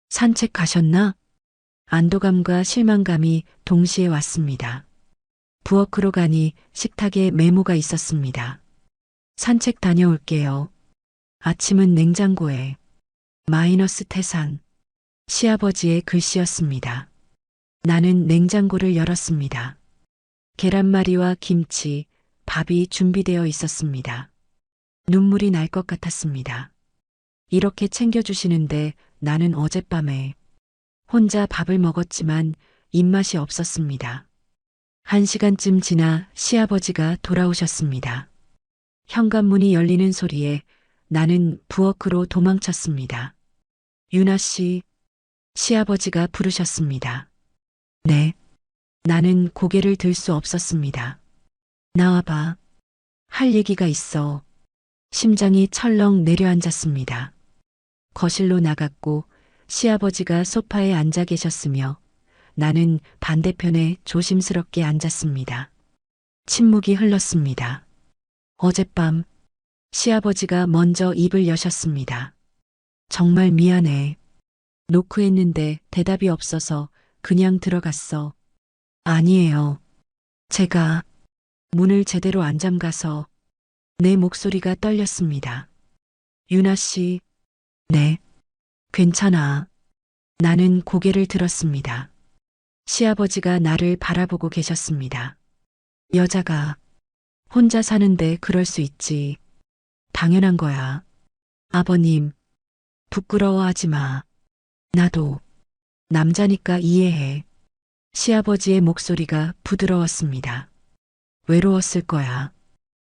산책 가셨나? 안도감과 실망감이 동시에 왔습니다. 부엌으로 가니 식탁에 메모가 있었습니다. 산책 다녀올게요. 아침은 냉장고에. 마이너스 태산. 시아버지의 글씨였습니다. 나는 냉장고를 열었습니다. 계란말이와 김치, 밥이 준비되어 있었습니다. 눈물이 날 것 같았습니다. 이렇게 챙겨주시는데 나는 어젯밤에 혼자 밥을 먹었지만 입맛이 없었습니다. 1시간쯤 지나 시아버지가 돌아오셨습니다. 현관문이 열리는 소리에 나는 부엌으로 도망쳤습니다. 유나 씨, 시아버지가 부르셨습니다. 네. 나는 고개를 들 수 없었습니다. 나와봐. 할 얘기가 있어. 심장이 철렁 내려앉았습니다. 거실로 나갔고 시아버지가 소파에 앉아 계셨으며 나는 반대편에 조심스럽게 앉았습니다. 침묵이 흘렀습니다. 어젯밤 시아버지가 먼저 입을 여셨습니다. 정말 미안해. 노크했는데 대답이 없어서 그냥 들어갔어. 아니에요. 제가 문을 제대로 안 잠가서. 내 목소리가 떨렸습니다. 유나 씨, 네, 괜찮아. 나는 고개를 들었습니다. 시아버지가 나를 바라보고 계셨습니다. 여자가 혼자 사는데 그럴 수 있지. 당연한 거야. 아버님, 부끄러워하지 마. 나도 남자니까 이해해. 시아버지의 목소리가 부드러웠습니다. 외로웠을 거야.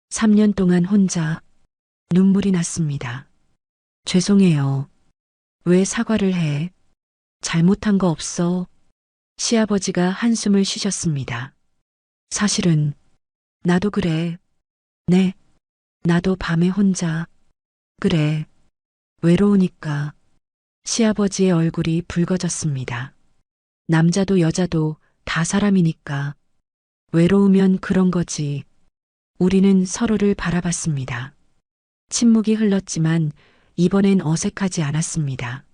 3년 동안 혼자. 눈물이 났습니다. 죄송해요. 왜 사과를 해? 잘못한 거 없어. 시아버지가 한숨을 쉬셨습니다. 사실은 나도 그래. 네. 나도 밤에 혼자. 그래. 외로우니까. 시아버지의 얼굴이 붉어졌습니다. 남자도 여자도 다 사람이니까. 외로우면 그런 거지. 우리는 서로를 바라봤습니다. 침묵이 흘렀지만 이번엔 어색하지 않았습니다.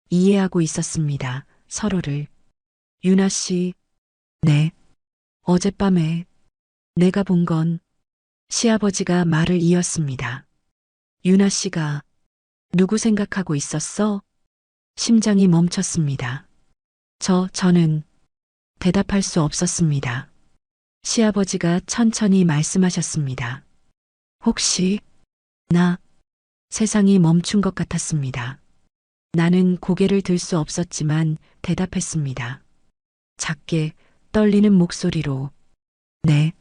이해하고 있었습니다. 서로를. 유나 씨, 네. 어젯밤에 내가 본 건. 시아버지가 말을 이었습니다. 유나 씨가 누구 생각하고 있었어? 심장이 멈췄습니다. 저는 대답할 수 없었습니다. 시아버지가 천천히 말씀하셨습니다. 혹시 나. 세상이 멈춘 것 같았습니다. 나는 고개를 들 수 없었지만 대답했습니다. 작게 떨리는 목소리로. 네.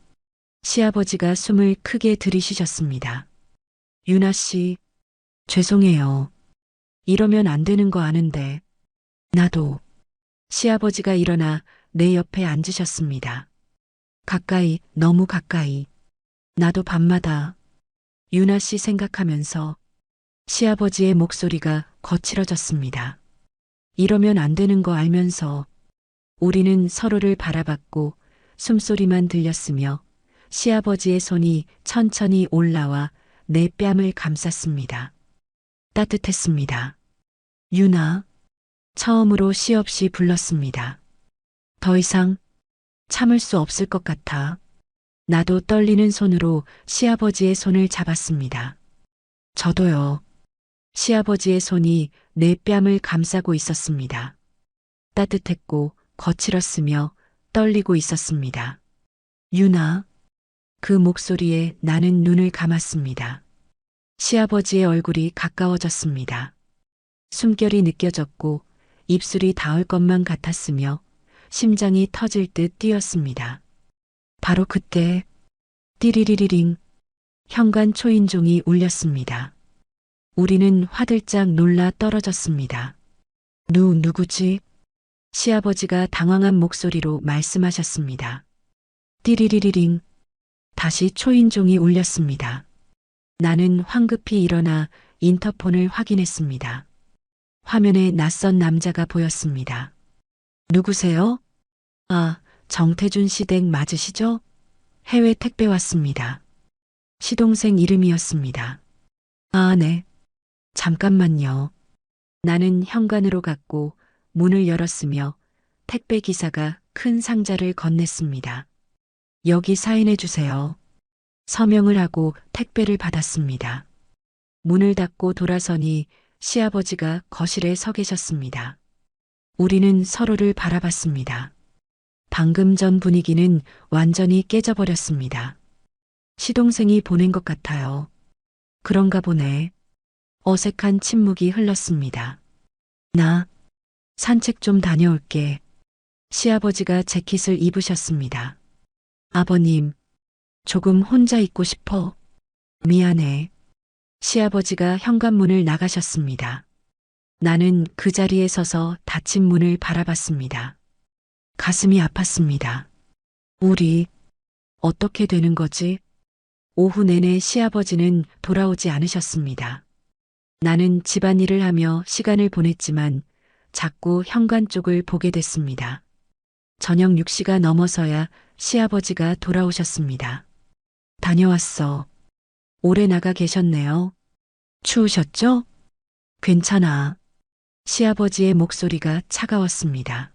시아버지가 숨을 크게 들이쉬셨습니다. 유나 씨, 죄송해요. 이러면 안 되는 거 아는데. 나도. 시아버지가 일어나 내 옆에 앉으셨습니다. 가까이, 너무 가까이. 나도 밤마다 유나 씨 생각하면서. 시아버지의 목소리가 거칠어졌습니다. 이러면 안 되는 거 알면서. 우리는 서로를 바라봤고 숨소리만 들렸으며 시아버지의 손이 천천히 올라와 내 뺨을 감쌌습니다. 따뜻했습니다. 유나, 처음으로 시 없이 불렀습니다. 더 이상 참을 수 없을 것 같아. 나도 떨리는 손으로 시아버지의 손을 잡았습니다. 저도요. 시아버지의 손이 내 뺨을 감싸고 있었습니다. 따뜻했고 거칠었으며 떨리고 있었습니다. 유나, 그 목소리에 나는 눈을 감았습니다. 시아버지의 얼굴이 가까워졌습니다. 숨결이 느껴졌고 입술이 닿을 것만 같았으며 심장이 터질 듯 뛰었습니다. 바로 그때 띠리리리링 현관 초인종이 울렸습니다. 우리는 화들짝 놀라 떨어졌습니다. 누구지? 시아버지가 당황한 목소리로 말씀하셨습니다. 띠리리리링 다시 초인종이 울렸습니다. 나는 황급히 일어나 인터폰을 확인했습니다. 화면에 낯선 남자가 보였습니다. 누구세요? 아, 정태준 씨 댁 맞으시죠? 해외 택배 왔습니다. 시동생 이름이었습니다. 아, 네. 잠깐만요. 나는 현관으로 갔고 문을 열었으며 택배 기사가 큰 상자를 건넸습니다. 여기 사인해 주세요. 서명을 하고 택배를 받았습니다. 문을 닫고 돌아서니 시아버지가 거실에 서 계셨습니다. 우리는 서로를 바라봤습니다. 방금 전 분위기는 완전히 깨져버렸습니다. 시동생이 보낸 것 같아요. 그런가 보네. 어색한 침묵이 흘렀습니다. 나 산책 좀 다녀올게. 시아버지가 재킷을 입으셨습니다. 아버님, 조금 혼자 있고 싶어. 미안해. 시아버지가 현관문을 나가셨습니다. 나는 그 자리에 서서 닫힌 문을 바라봤습니다. 가슴이 아팠습니다. 우리 어떻게 되는 거지? 오후 내내 시아버지는 돌아오지 않으셨습니다. 나는 집안일을 하며 시간을 보냈지만 자꾸 현관 쪽을 보게 됐습니다. 저녁 6시가 넘어서야 시아버지가 돌아오셨습니다. 다녀왔어. 오래 나가 계셨네요. 추우셨죠? 괜찮아. 시아버지의 목소리가 차가웠습니다.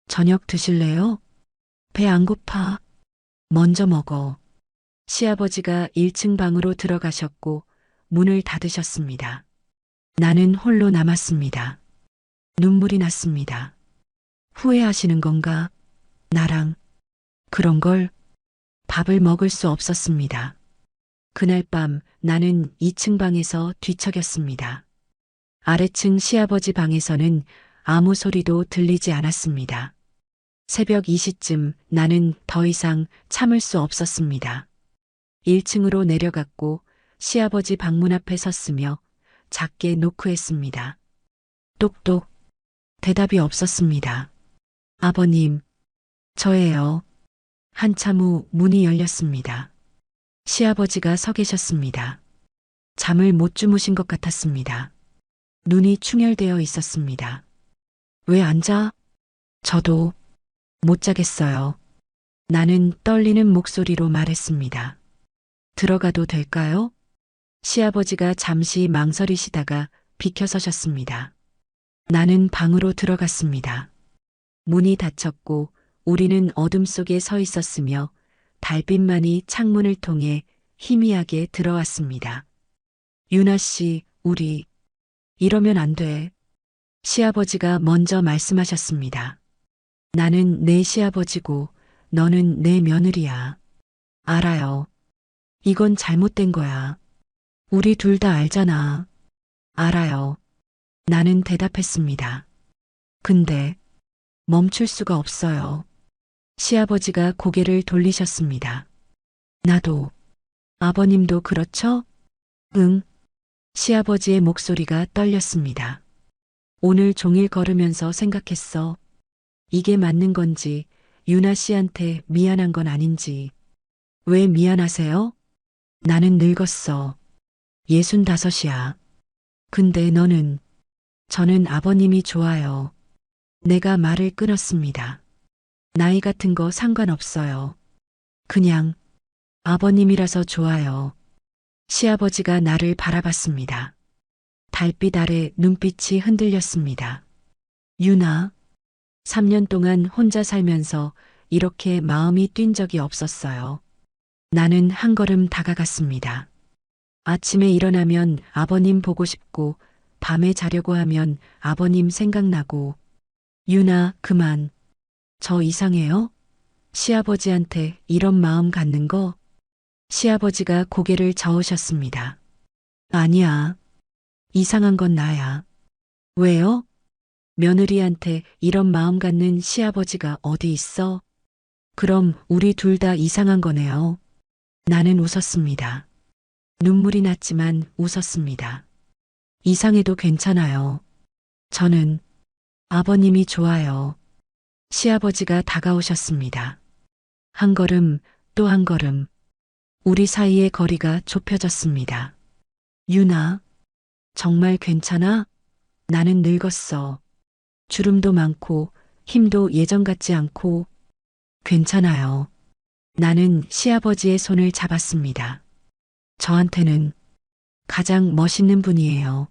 저녁 드실래요? 배 안 고파. 먼저 먹어. 시아버지가 1층 방으로 들어가셨고 문을 닫으셨습니다. 나는 홀로 남았습니다. 눈물이 났습니다. 후회하시는 건가? 나랑 그런 걸 밥을 먹을 수 없었습니다. 그날 밤 나는 2층 방에서 뒤척였습니다. 아래층 시아버지 방에서는 아무 소리도 들리지 않았습니다. 새벽 2시쯤 나는 더 이상 참을 수 없었습니다. 1층으로 내려갔고 시아버지 방문 앞에 섰으며 작게 노크했습니다. 똑똑. 대답이 없었습니다. 아버님, 저예요. 한참 후 문이 열렸습니다. 시아버지가 서 계셨습니다. 잠을 못 주무신 것 같았습니다. 눈이 충혈되어 있었습니다. 왜 앉아? 저도 못 자겠어요. 나는 떨리는 목소리로 말했습니다. 들어가도 될까요? 시아버지가 잠시 망설이시다가 비켜서셨습니다. 나는 방으로 들어갔습니다. 문이 닫혔고 우리는 어둠 속에 서 있었으며 달빛만이 창문을 통해 희미하게 들어왔습니다. 유나 씨, 우리 이러면 안 돼. 시아버지가 먼저 말씀하셨습니다. 나는 내 시아버지고 너는 내 며느리야. 알아요. 이건 잘못된 거야. 우리 둘 다 알잖아. 알아요. 나는 대답했습니다. 근데 멈출 수가 없어요. 시아버지가 고개를 돌리셨습니다. 나도. 아버님도 그렇죠? 응. 시아버지의 목소리가 떨렸습니다. 오늘 종일 걸으면서 생각했어. 이게 맞는 건지, 유나 씨한테 미안한 건 아닌지. 왜 미안하세요? 나는 늙었어. 65이야. 근데 너는, 저는 아버님이 좋아요. 내가 말을 끊었습니다. 나이 같은 거 상관없어요. 그냥 아버님이라서 좋아요. 시아버지가 나를 바라봤습니다. 달빛 아래 눈빛이 흔들렸습니다. 유나, 3년 동안 혼자 살면서 이렇게 마음이 뛴 적이 없었어요. 나는 한 걸음 다가갔습니다. 아침에 일어나면 아버님 보고 싶고, 밤에 자려고 하면 아버님 생각나고, 유나, 그만. 저 이상해요? 시아버지한테 이런 마음 갖는 거? 시아버지가 고개를 저으셨습니다. 아니야. 이상한 건 나야. 왜요? 며느리한테 이런 마음 갖는 시아버지가 어디 있어? 그럼 우리 둘 다 이상한 거네요. 나는 웃었습니다. 눈물이 났지만 웃었습니다. 이상해도 괜찮아요. 저는 아버님이 좋아요. 시아버지가 다가오셨습니다. 한 걸음, 또 한 걸음. 우리 사이의 거리가 좁혀졌습니다. 유나, 정말 괜찮아? 나는 늙었어. 주름도 많고 힘도 예전 같지 않고 괜찮아요. 나는 시아버지의 손을 잡았습니다. 저한테는 가장 멋있는 분이에요.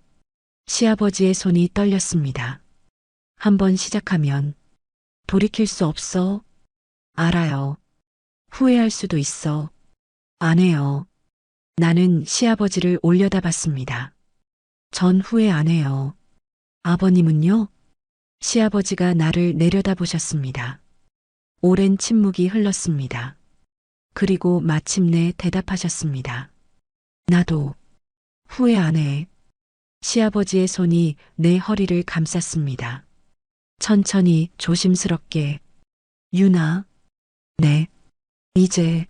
시아버지의 손이 떨렸습니다. 한번 시작하면 돌이킬 수 없어. 알아요. 후회할 수도 있어. 안 해요. 나는 시아버지를 올려다봤습니다. 전 후회 안 해요. 아버님은요? 시아버지가 나를 내려다보셨습니다. 오랜 침묵이 흘렀습니다. 그리고 마침내 대답하셨습니다. 나도 후회 안 해. 시아버지의 손이 내 허리를 감쌌습니다. 천천히 조심스럽게. 유나, 네. 이제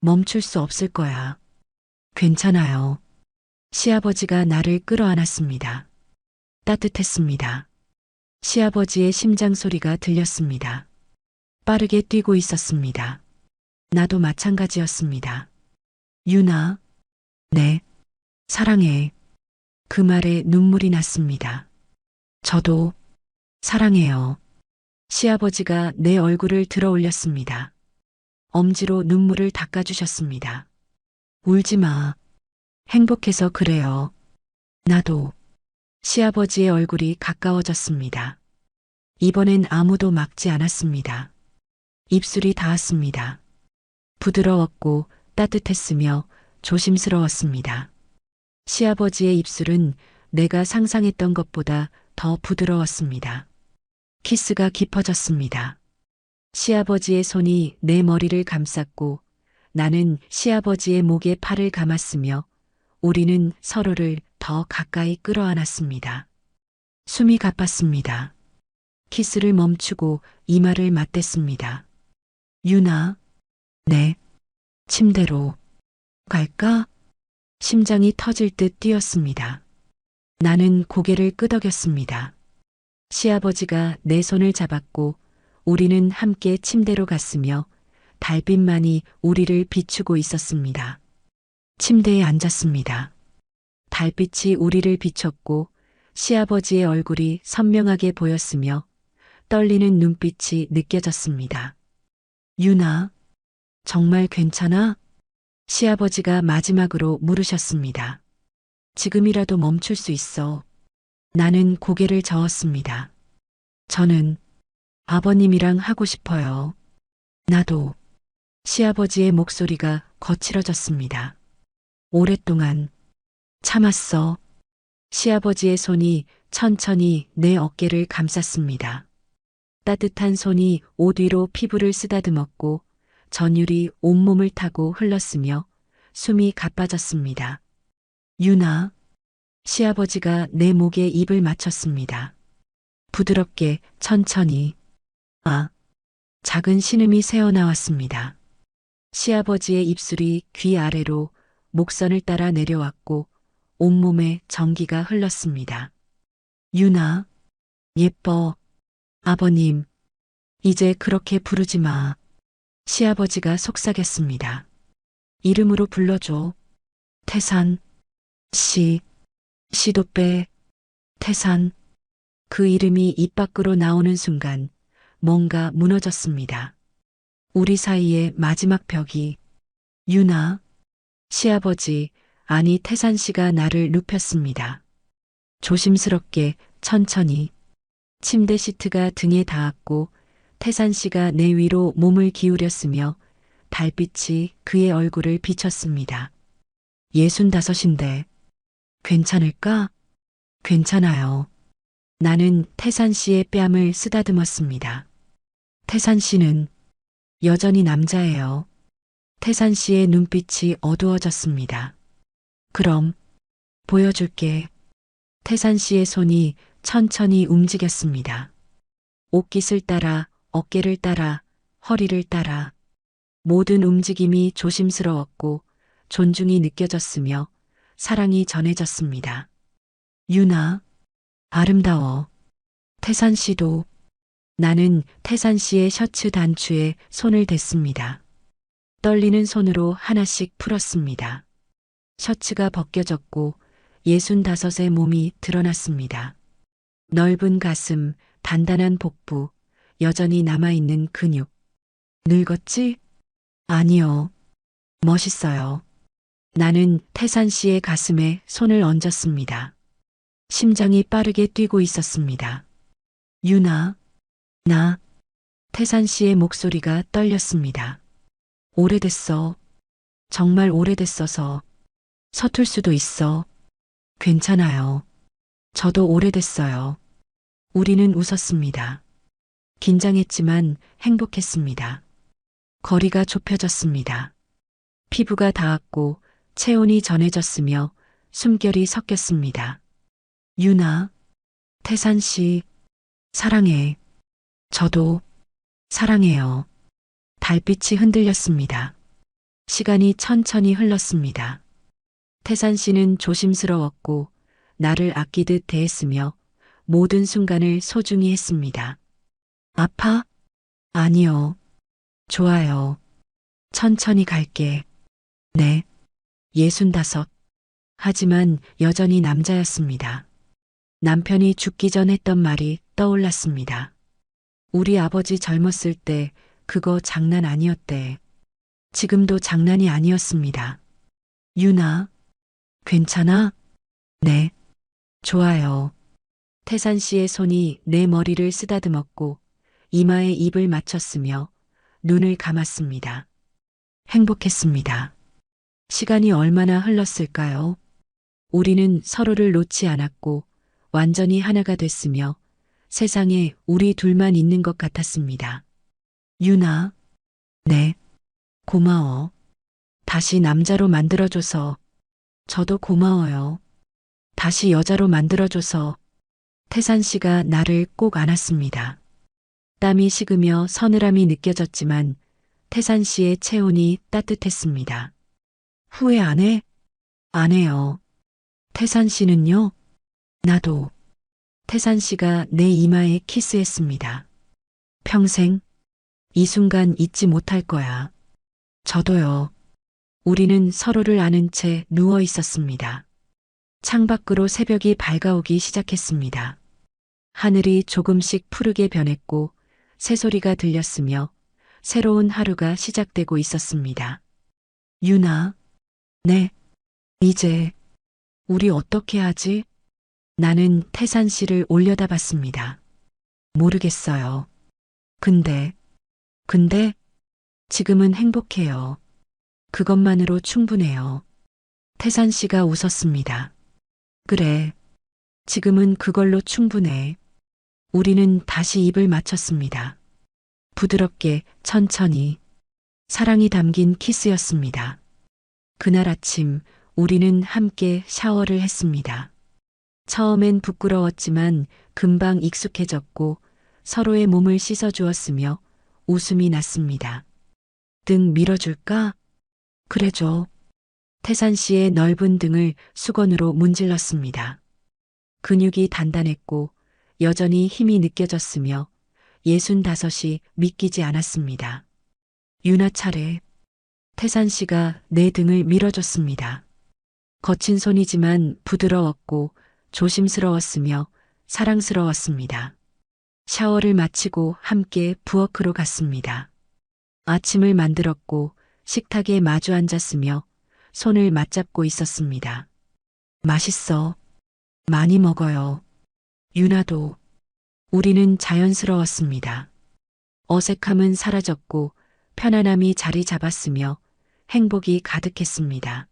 멈출 수 없을 거야. 괜찮아요. 시아버지가 나를 끌어안았습니다. 따뜻했습니다. 시아버지의 심장 소리가 들렸습니다. 빠르게 뛰고 있었습니다. 나도 마찬가지였습니다. 유나, 네. 사랑해. 그 말에 눈물이 났습니다. 저도 사랑해요. 시아버지가 내 얼굴을 들어 올렸습니다. 엄지로 눈물을 닦아주셨습니다. 울지 마. 행복해서 그래요. 나도. 시아버지의 얼굴이 가까워졌습니다. 이번엔 아무도 막지 않았습니다. 입술이 닿았습니다. 부드러웠고 따뜻했으며 조심스러웠습니다. 시아버지의 입술은 내가 상상했던 것보다 더 부드러웠습니다. 키스가 깊어졌습니다. 시아버지의 손이 내 머리를 감쌌고 나는 시아버지의 목에 팔을 감았으며 우리는 서로를 더 가까이 끌어안았습니다. 숨이 가빴습니다. 키스를 멈추고 이마를 맞댔습니다. 유나, 네. 침대로 갈까? 심장이 터질 듯 뛰었습니다. 나는 고개를 끄덕였습니다. 시아버지가 내 손을 잡았고 우리는 함께 침대로 갔으며 달빛만이 우리를 비추고 있었습니다. 침대에 앉았습니다. 달빛이 우리를 비췄고 시아버지의 얼굴이 선명하게 보였으며 떨리는 눈빛이 느껴졌습니다. 유나, 정말 괜찮아? 시아버지가 마지막으로 물으셨습니다. 지금이라도 멈출 수 있어. 나는 고개를 저었습니다. 저는 아버님이랑 하고 싶어요. 나도. 시아버지의 목소리가 거칠어졌습니다. 오랫동안 참았어. 시아버지의 손이 천천히 내 어깨를 감쌌습니다. 따뜻한 손이 옷 위로 피부를 쓰다듬었고 전율이 온몸을 타고 흘렀으며 숨이 가빠졌습니다. 유나, 시아버지가 내 목에 입을 맞췄습니다. 부드럽게 천천히. 작은 신음이 새어나왔습니다. 시아버지의 입술이 귀 아래로 목선을 따라 내려왔고 온몸에 전기가 흘렀습니다. 유나, 예뻐. 아버님, 이제 그렇게 부르지 마. 시아버지가 속삭였습니다. 이름으로 불러줘. 태산, 시도 빼. 태산. 그 이름이 입 밖으로 나오는 순간 뭔가 무너졌습니다. 우리 사이의 마지막 벽이. 유나, 시아버지, 아니 태산 씨가 나를 눕혔습니다. 조심스럽게, 천천히. 침대 시트가 등에 닿았고 태산 씨가 내 위로 몸을 기울였으며 달빛이 그의 얼굴을 비쳤습니다. 65인데 괜찮을까? 괜찮아요. 나는 태산 씨의 뺨을 쓰다듬었습니다. 태산 씨는 여전히 남자예요. 태산 씨의 눈빛이 어두워졌습니다. 그럼 보여줄게. 태산 씨의 손이 천천히 움직였습니다. 옷깃을 따라, 어깨를 따라, 허리를 따라 모든 움직임이 조심스러웠고 존중이 느껴졌으며 사랑이 전해졌습니다. 유나, 아름다워. 태산 씨도. 나는 태산 씨의 셔츠 단추에 손을 댔습니다. 떨리는 손으로 하나씩 풀었습니다. 셔츠가 벗겨졌고 65의 몸이 드러났습니다. 넓은 가슴, 단단한 복부, 여전히 남아있는 근육. 늙었지? 아니요. 멋있어요. 나는 태산 씨의 가슴에 손을 얹었습니다. 심장이 빠르게 뛰고 있었습니다. 유나, 나. 태산 씨의 목소리가 떨렸습니다. 오래됐어. 정말 오래됐어서. 서툴 수도 있어. 괜찮아요. 저도 오래됐어요. 우리는 웃었습니다. 긴장했지만 행복했습니다. 거리가 좁혀졌습니다. 피부가 닿았고 체온이 전해졌으며 숨결이 섞였습니다. 유나, 태산 씨, 사랑해. 저도 사랑해요. 달빛이 흔들렸습니다. 시간이 천천히 흘렀습니다. 태산 씨는 조심스러웠고 나를 아끼듯 대했으며 모든 순간을 소중히 했습니다. 아파? 아니요. 좋아요. 천천히 갈게. 네. 65. 하지만 여전히 남자였습니다. 남편이 죽기 전 했던 말이 떠올랐습니다. 우리 아버지 젊었을 때 그거 장난 아니었대. 지금도 장난이 아니었습니다. 유나, 괜찮아? 네. 좋아요. 태산 씨의 손이 내 머리를 쓰다듬었고 이마에 입을 맞췄으며 눈을 감았습니다. 행복했습니다. 시간이 얼마나 흘렀을까요? 우리는 서로를 놓지 않았고 완전히 하나가 됐으며 세상에 우리 둘만 있는 것 같았습니다. 유나, 네, 고마워. 다시 남자로 만들어줘서. 저도 고마워요. 다시 여자로 만들어줘서. 태산 씨가 나를 꼭 안았습니다. 땀이 식으며 서늘함이 느껴졌지만 태산 씨의 체온이 따뜻했습니다. 후회 안 해? 안 해요. 태산 씨는요? 나도. 태산 씨가 내 이마에 키스했습니다. 평생 이 순간 잊지 못할 거야. 저도요. 우리는 서로를 아는 채 누워 있었습니다. 창밖으로 새벽이 밝아오기 시작했습니다. 하늘이 조금씩 푸르게 변했고 새소리가 들렸으며 새로운 하루가 시작되고 있었습니다. 유나, 네, 이제 우리 어떻게 하지? 나는 태산 씨를 올려다봤습니다. 모르겠어요. 근데 지금은 행복해요. 그것만으로 충분해요. 태산 씨가 웃었습니다. 그래, 지금은 그걸로 충분해. 우리는 다시 입을 맞췄습니다. 부드럽게, 천천히. 사랑이 담긴 키스였습니다. 그날 아침 우리는 함께 샤워를 했습니다. 처음엔 부끄러웠지만 금방 익숙해졌고 서로의 몸을 씻어주었으며 웃음이 났습니다. 등 밀어줄까? 그래줘. 태산 씨의 넓은 등을 수건으로 문질렀습니다. 근육이 단단했고 여전히 힘이 느껴졌으며 65이 믿기지 않았습니다. 유나 차례. 태산 씨가 내 등을 밀어줬습니다. 거친 손이지만 부드러웠고 조심스러웠으며 사랑스러웠습니다. 샤워를 마치고 함께 부엌으로 갔습니다. 아침을 만들었고 식탁에 마주 앉았으며 손을 맞잡고 있었습니다. 맛있어. 많이 먹어요. 유나도. 우리는 자연스러웠습니다. 어색함은 사라졌고 편안함이 자리 잡았으며 행복이 가득했습니다.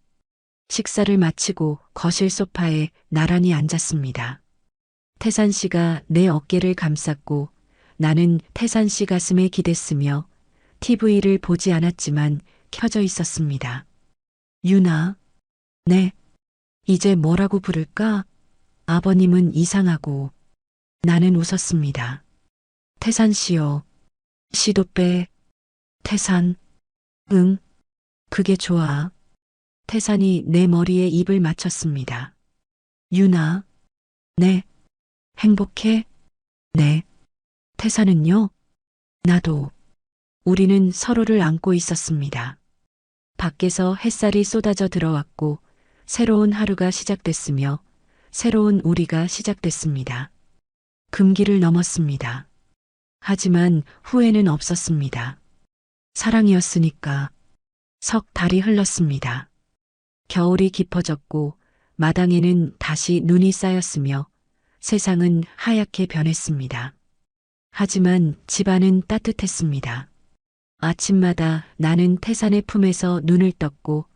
식사를 마치고 거실 소파에 나란히 앉았습니다. 태산 씨가 내 어깨를 감쌌고 나는 태산 씨 가슴에 기댔으며 TV를 보지 않았지만 켜져 있었습니다. 유나, 네. 이제 뭐라고 부를까? 아버님은 이상하고 나는 웃었습니다. 태산 씨요. 시도 빼. 태산. 응. 그게 좋아. 태산이 내 머리에 입을 맞췄습니다. 유나. 네. 행복해? 네. 태산은요? 나도. 우리는 서로를 안고 있었습니다. 밖에서 햇살이 쏟아져 들어왔고 새로운 하루가 시작됐으며 새로운 우리가 시작됐습니다. 금기를 넘었습니다. 하지만 후회는 없었습니다. 사랑이었으니까. 석 달이 흘렀습니다. 겨울이 깊어졌고 마당에는 다시 눈이 쌓였으며 세상은 하얗게 변했습니다. 하지만 집안은 따뜻했습니다. 아침마다 나는 태산의 품에서 눈을 떴고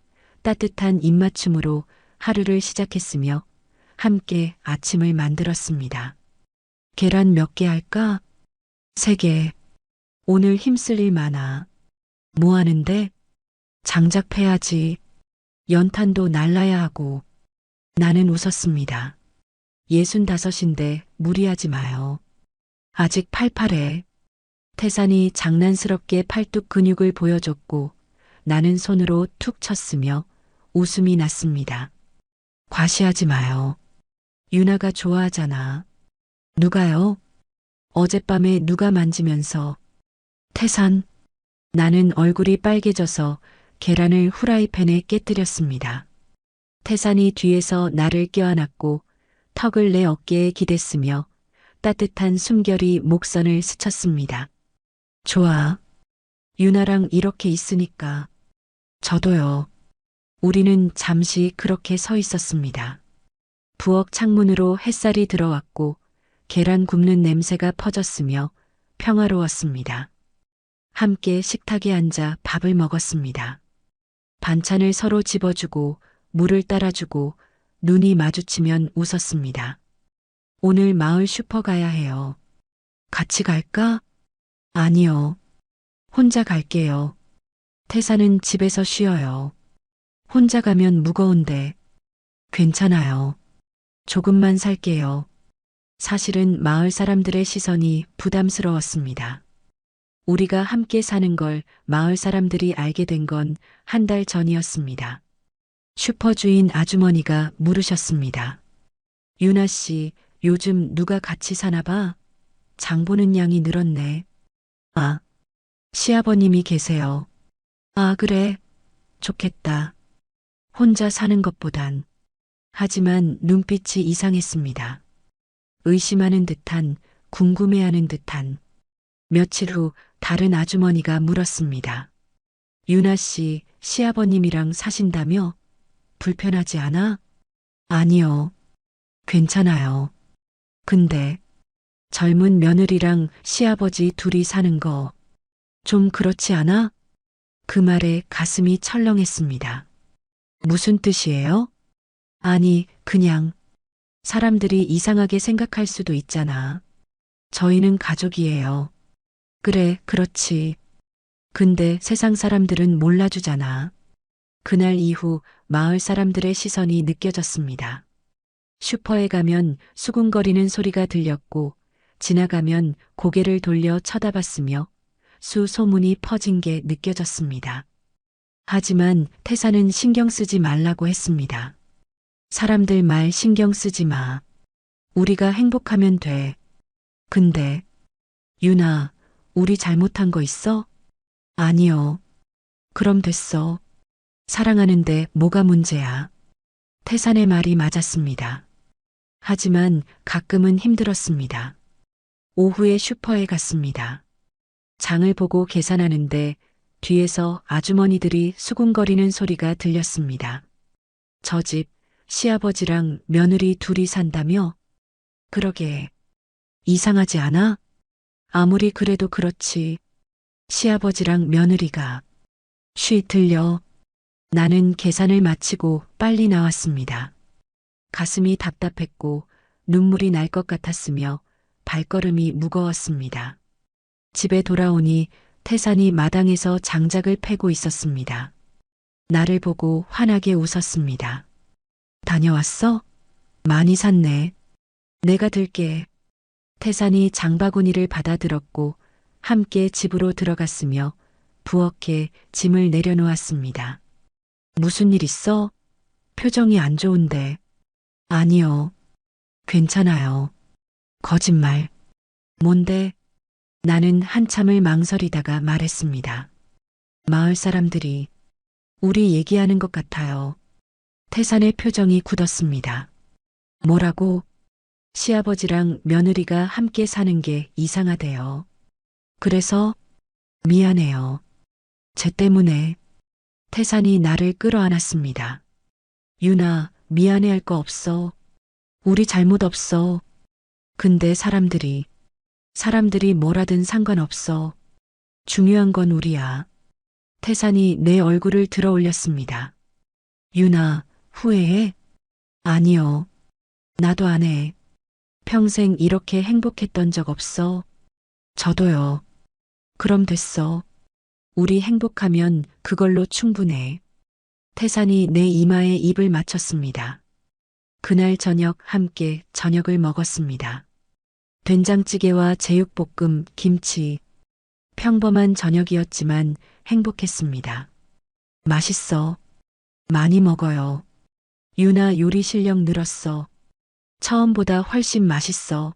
따뜻한 입맞춤으로 하루를 시작했으며 함께 아침을 만들었습니다. 계란 몇 개 할까? 3개. 오늘 힘쓸 일 많아. 뭐 하는데? 장작 패야지. 연탄도 날라야 하고. 나는 웃었습니다. 65인데 무리하지 마요. 아직 팔팔해. 태산이 장난스럽게 팔뚝 근육을 보여줬고 나는 손으로 툭 쳤으며 웃음이 났습니다. 과시하지 마요. 유나가 좋아하잖아. 누가요? 어젯밤에 누가 만지면서. 태산. 나는 얼굴이 빨개져서 계란을 후라이팬에 깨뜨렸습니다. 태산이 뒤에서 나를 껴안았고 턱을 내 어깨에 기댔으며 따뜻한 숨결이 목선을 스쳤습니다. 좋아. 유나랑 이렇게 있으니까. 저도요. 우리는 잠시 그렇게 서 있었습니다. 부엌 창문으로 햇살이 들어왔고 계란 굽는 냄새가 퍼졌으며 평화로웠습니다. 함께 식탁에 앉아 밥을 먹었습니다. 반찬을 서로 집어주고 물을 따라주고 눈이 마주치면 웃었습니다. 오늘 마을 슈퍼 가야 해요. 같이 갈까? 아니요. 혼자 갈게요. 태사는 집에서 쉬어요. 혼자 가면 무거운데. 괜찮아요. 조금만 살게요. 사실은 마을 사람들의 시선이 부담스러웠습니다. 우리가 함께 사는 걸 마을 사람들이 알게 된 건 한 달 전이었습니다. 슈퍼 주인 아주머니가 물으셨습니다. 유나 씨, 요즘 누가 같이 사나 봐? 장 보는 양이 늘었네. 아, 시아버님이 계세요. 아, 그래. 좋겠다. 혼자 사는 것보단. 하지만 눈빛이 이상했습니다. 의심하는 듯한, 궁금해하는 듯한. 며칠 후 다른 아주머니가 물었습니다. 유나 씨, 시아버님이랑 사신다며? 불편하지 않아? 아니요. 괜찮아요. 근데 젊은 며느리랑 시아버지 둘이 사는 거 좀 그렇지 않아? 그 말에 가슴이 철렁했습니다. 무슨 뜻이에요? 아니, 그냥 사람들이 이상하게 생각할 수도 있잖아. 저희는 가족이에요. 그래, 그렇지. 근데 세상 사람들은 몰라주잖아. 그날 이후 마을 사람들의 시선이 느껴졌습니다. 슈퍼에 가면 수군거리는 소리가 들렸고 지나가면 고개를 돌려 쳐다봤으며 수소문이 퍼진 게 느껴졌습니다. 하지만 태사는 신경 쓰지 말라고 했습니다. 사람들 말 신경 쓰지 마. 우리가 행복하면 돼. 근데 유나, 우리 잘못한 거 있어? 아니요. 그럼 됐어. 사랑하는데 뭐가 문제야. 태산의 말이 맞았습니다. 하지만 가끔은 힘들었습니다. 오후에 슈퍼에 갔습니다. 장을 보고 계산하는데 뒤에서 아주머니들이 수군거리는 소리가 들렸습니다. 저 집 시아버지랑 며느리 둘이 산다며? 그러게. 이상하지 않아? 아무리 그래도 그렇지. 시아버지랑 며느리가. 쉬 들려. 나는 계산을 마치고 빨리 나왔습니다. 가슴이 답답했고 눈물이 날 것 같았으며 발걸음이 무거웠습니다. 집에 돌아오니 태산이 마당에서 장작을 패고 있었습니다. 나를 보고 환하게 웃었습니다. 다녀왔어? 많이 샀네. 내가 들게. 태산이 장바구니를 받아들었고 함께 집으로 들어갔으며 부엌에 짐을 내려놓았습니다. 무슨 일 있어? 표정이 안 좋은데. 아니요. 괜찮아요. 거짓말. 뭔데? 나는 한참을 망설이다가 말했습니다. 마을 사람들이 우리 얘기하는 것 같아요. 태산의 표정이 굳었습니다. 뭐라고? 시아버지랑 며느리가 함께 사는 게 이상하대요. 그래서 미안해요. 쟤 때문에. 태산이 나를 끌어안았습니다. 유나, 미안해할 거 없어. 우리 잘못 없어. 근데 사람들이 뭐라든 상관없어. 중요한 건 우리야. 태산이 내 얼굴을 들어 올렸습니다. 유나, 후회해? 아니요. 나도 안 해. 평생 이렇게 행복했던 적 없어. 저도요. 그럼 됐어. 우리 행복하면 그걸로 충분해. 태산이 내 이마에 입을 맞췄습니다. 그날 저녁 함께 저녁을 먹었습니다. 된장찌개와 제육볶음, 김치. 평범한 저녁이었지만 행복했습니다. 맛있어. 많이 먹어요. 유나 요리 실력 늘었어. 처음보다 훨씬 맛있어.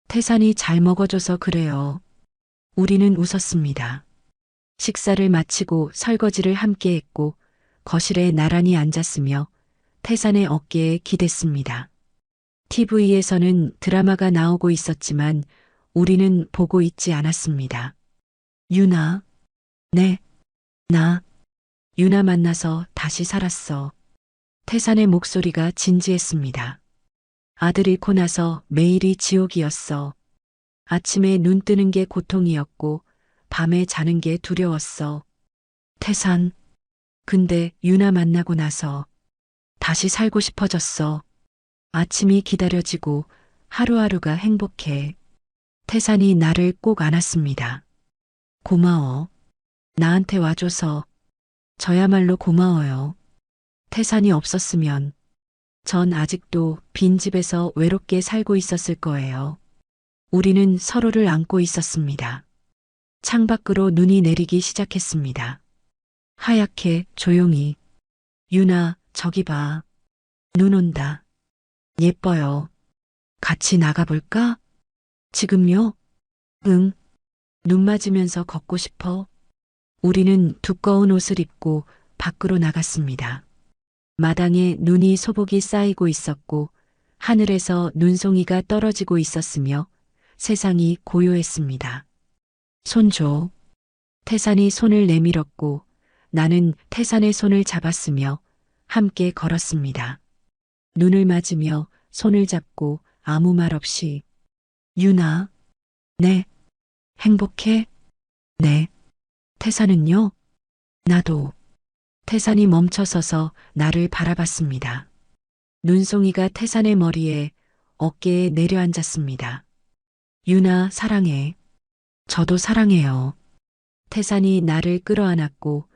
태산이 잘 먹어줘서 그래요. 우리는 웃었습니다. 식사를 마치고 설거지를 함께 했고 거실에 나란히 앉았으며 태산의 어깨에 기댔습니다. TV에서는 드라마가 나오고 있었지만 우리는 보고 있지 않았습니다. 유나. 네. 나. 유나 만나서 다시 살았어. 태산의 목소리가 진지했습니다. 아들 잃고 나서 매일이 지옥이었어. 아침에 눈 뜨는 게 고통이었고 밤에 자는 게 두려웠어. 태산. 근데 유나 만나고 나서 다시 살고 싶어졌어. 아침이 기다려지고 하루하루가 행복해. 태산이 나를 꼭 안았습니다. 고마워. 나한테 와줘서. 저야말로 고마워요. 태산이 없었으면 전 아직도 빈집에서 외롭게 살고 있었을 거예요. 우리는 서로를 안고 있었습니다. 창밖으로 눈이 내리기 시작했습니다. 하얗게 조용히. 유나, 저기 봐. 눈 온다. 예뻐요. 같이 나가볼까? 지금요? 응. 눈 맞으면서 걷고 싶어. 우리는 두꺼운 옷을 입고 밖으로 나갔습니다. 마당에 눈이 소복이 쌓이고 있었고 하늘에서 눈송이가 떨어지고 있었으며 세상이 고요했습니다. 손 줘. 태산이 손을 내밀었고 나는 태산의 손을 잡았으며 함께 걸었습니다. 눈을 맞으며 손을 잡고 아무 말 없이. 유나. 네. 행복해? 네. 태산은요? 나도. 태산이 멈춰서서 나를 바라봤습니다. 눈송이가 태산의 머리에 어깨에 내려앉았습니다. 유나, 사랑해. 저도 사랑해요. 태산이 나를 끌어안았고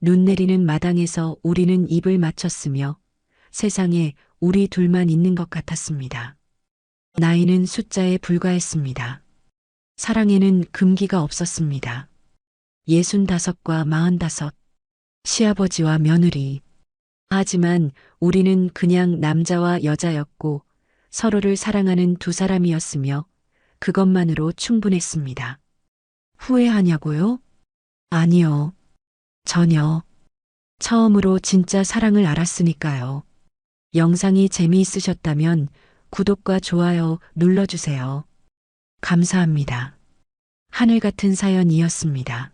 눈 내리는 마당에서 우리는 입을 맞췄으며 세상에 우리 둘만 있는 것 같았습니다. 나이는 숫자에 불과했습니다. 사랑에는 금기가 없었습니다. 65과 45, 시아버지와 며느리. 하지만 우리는 그냥 남자와 여자였고 서로를 사랑하는 두 사람이었으며 그것만으로 충분했습니다. 후회하냐고요? 아니요. 전혀. 처음으로 진짜 사랑을 알았으니까요. 영상이 재미있으셨다면 구독과 좋아요 눌러주세요. 감사합니다. 하늘 같은 사연이었습니다.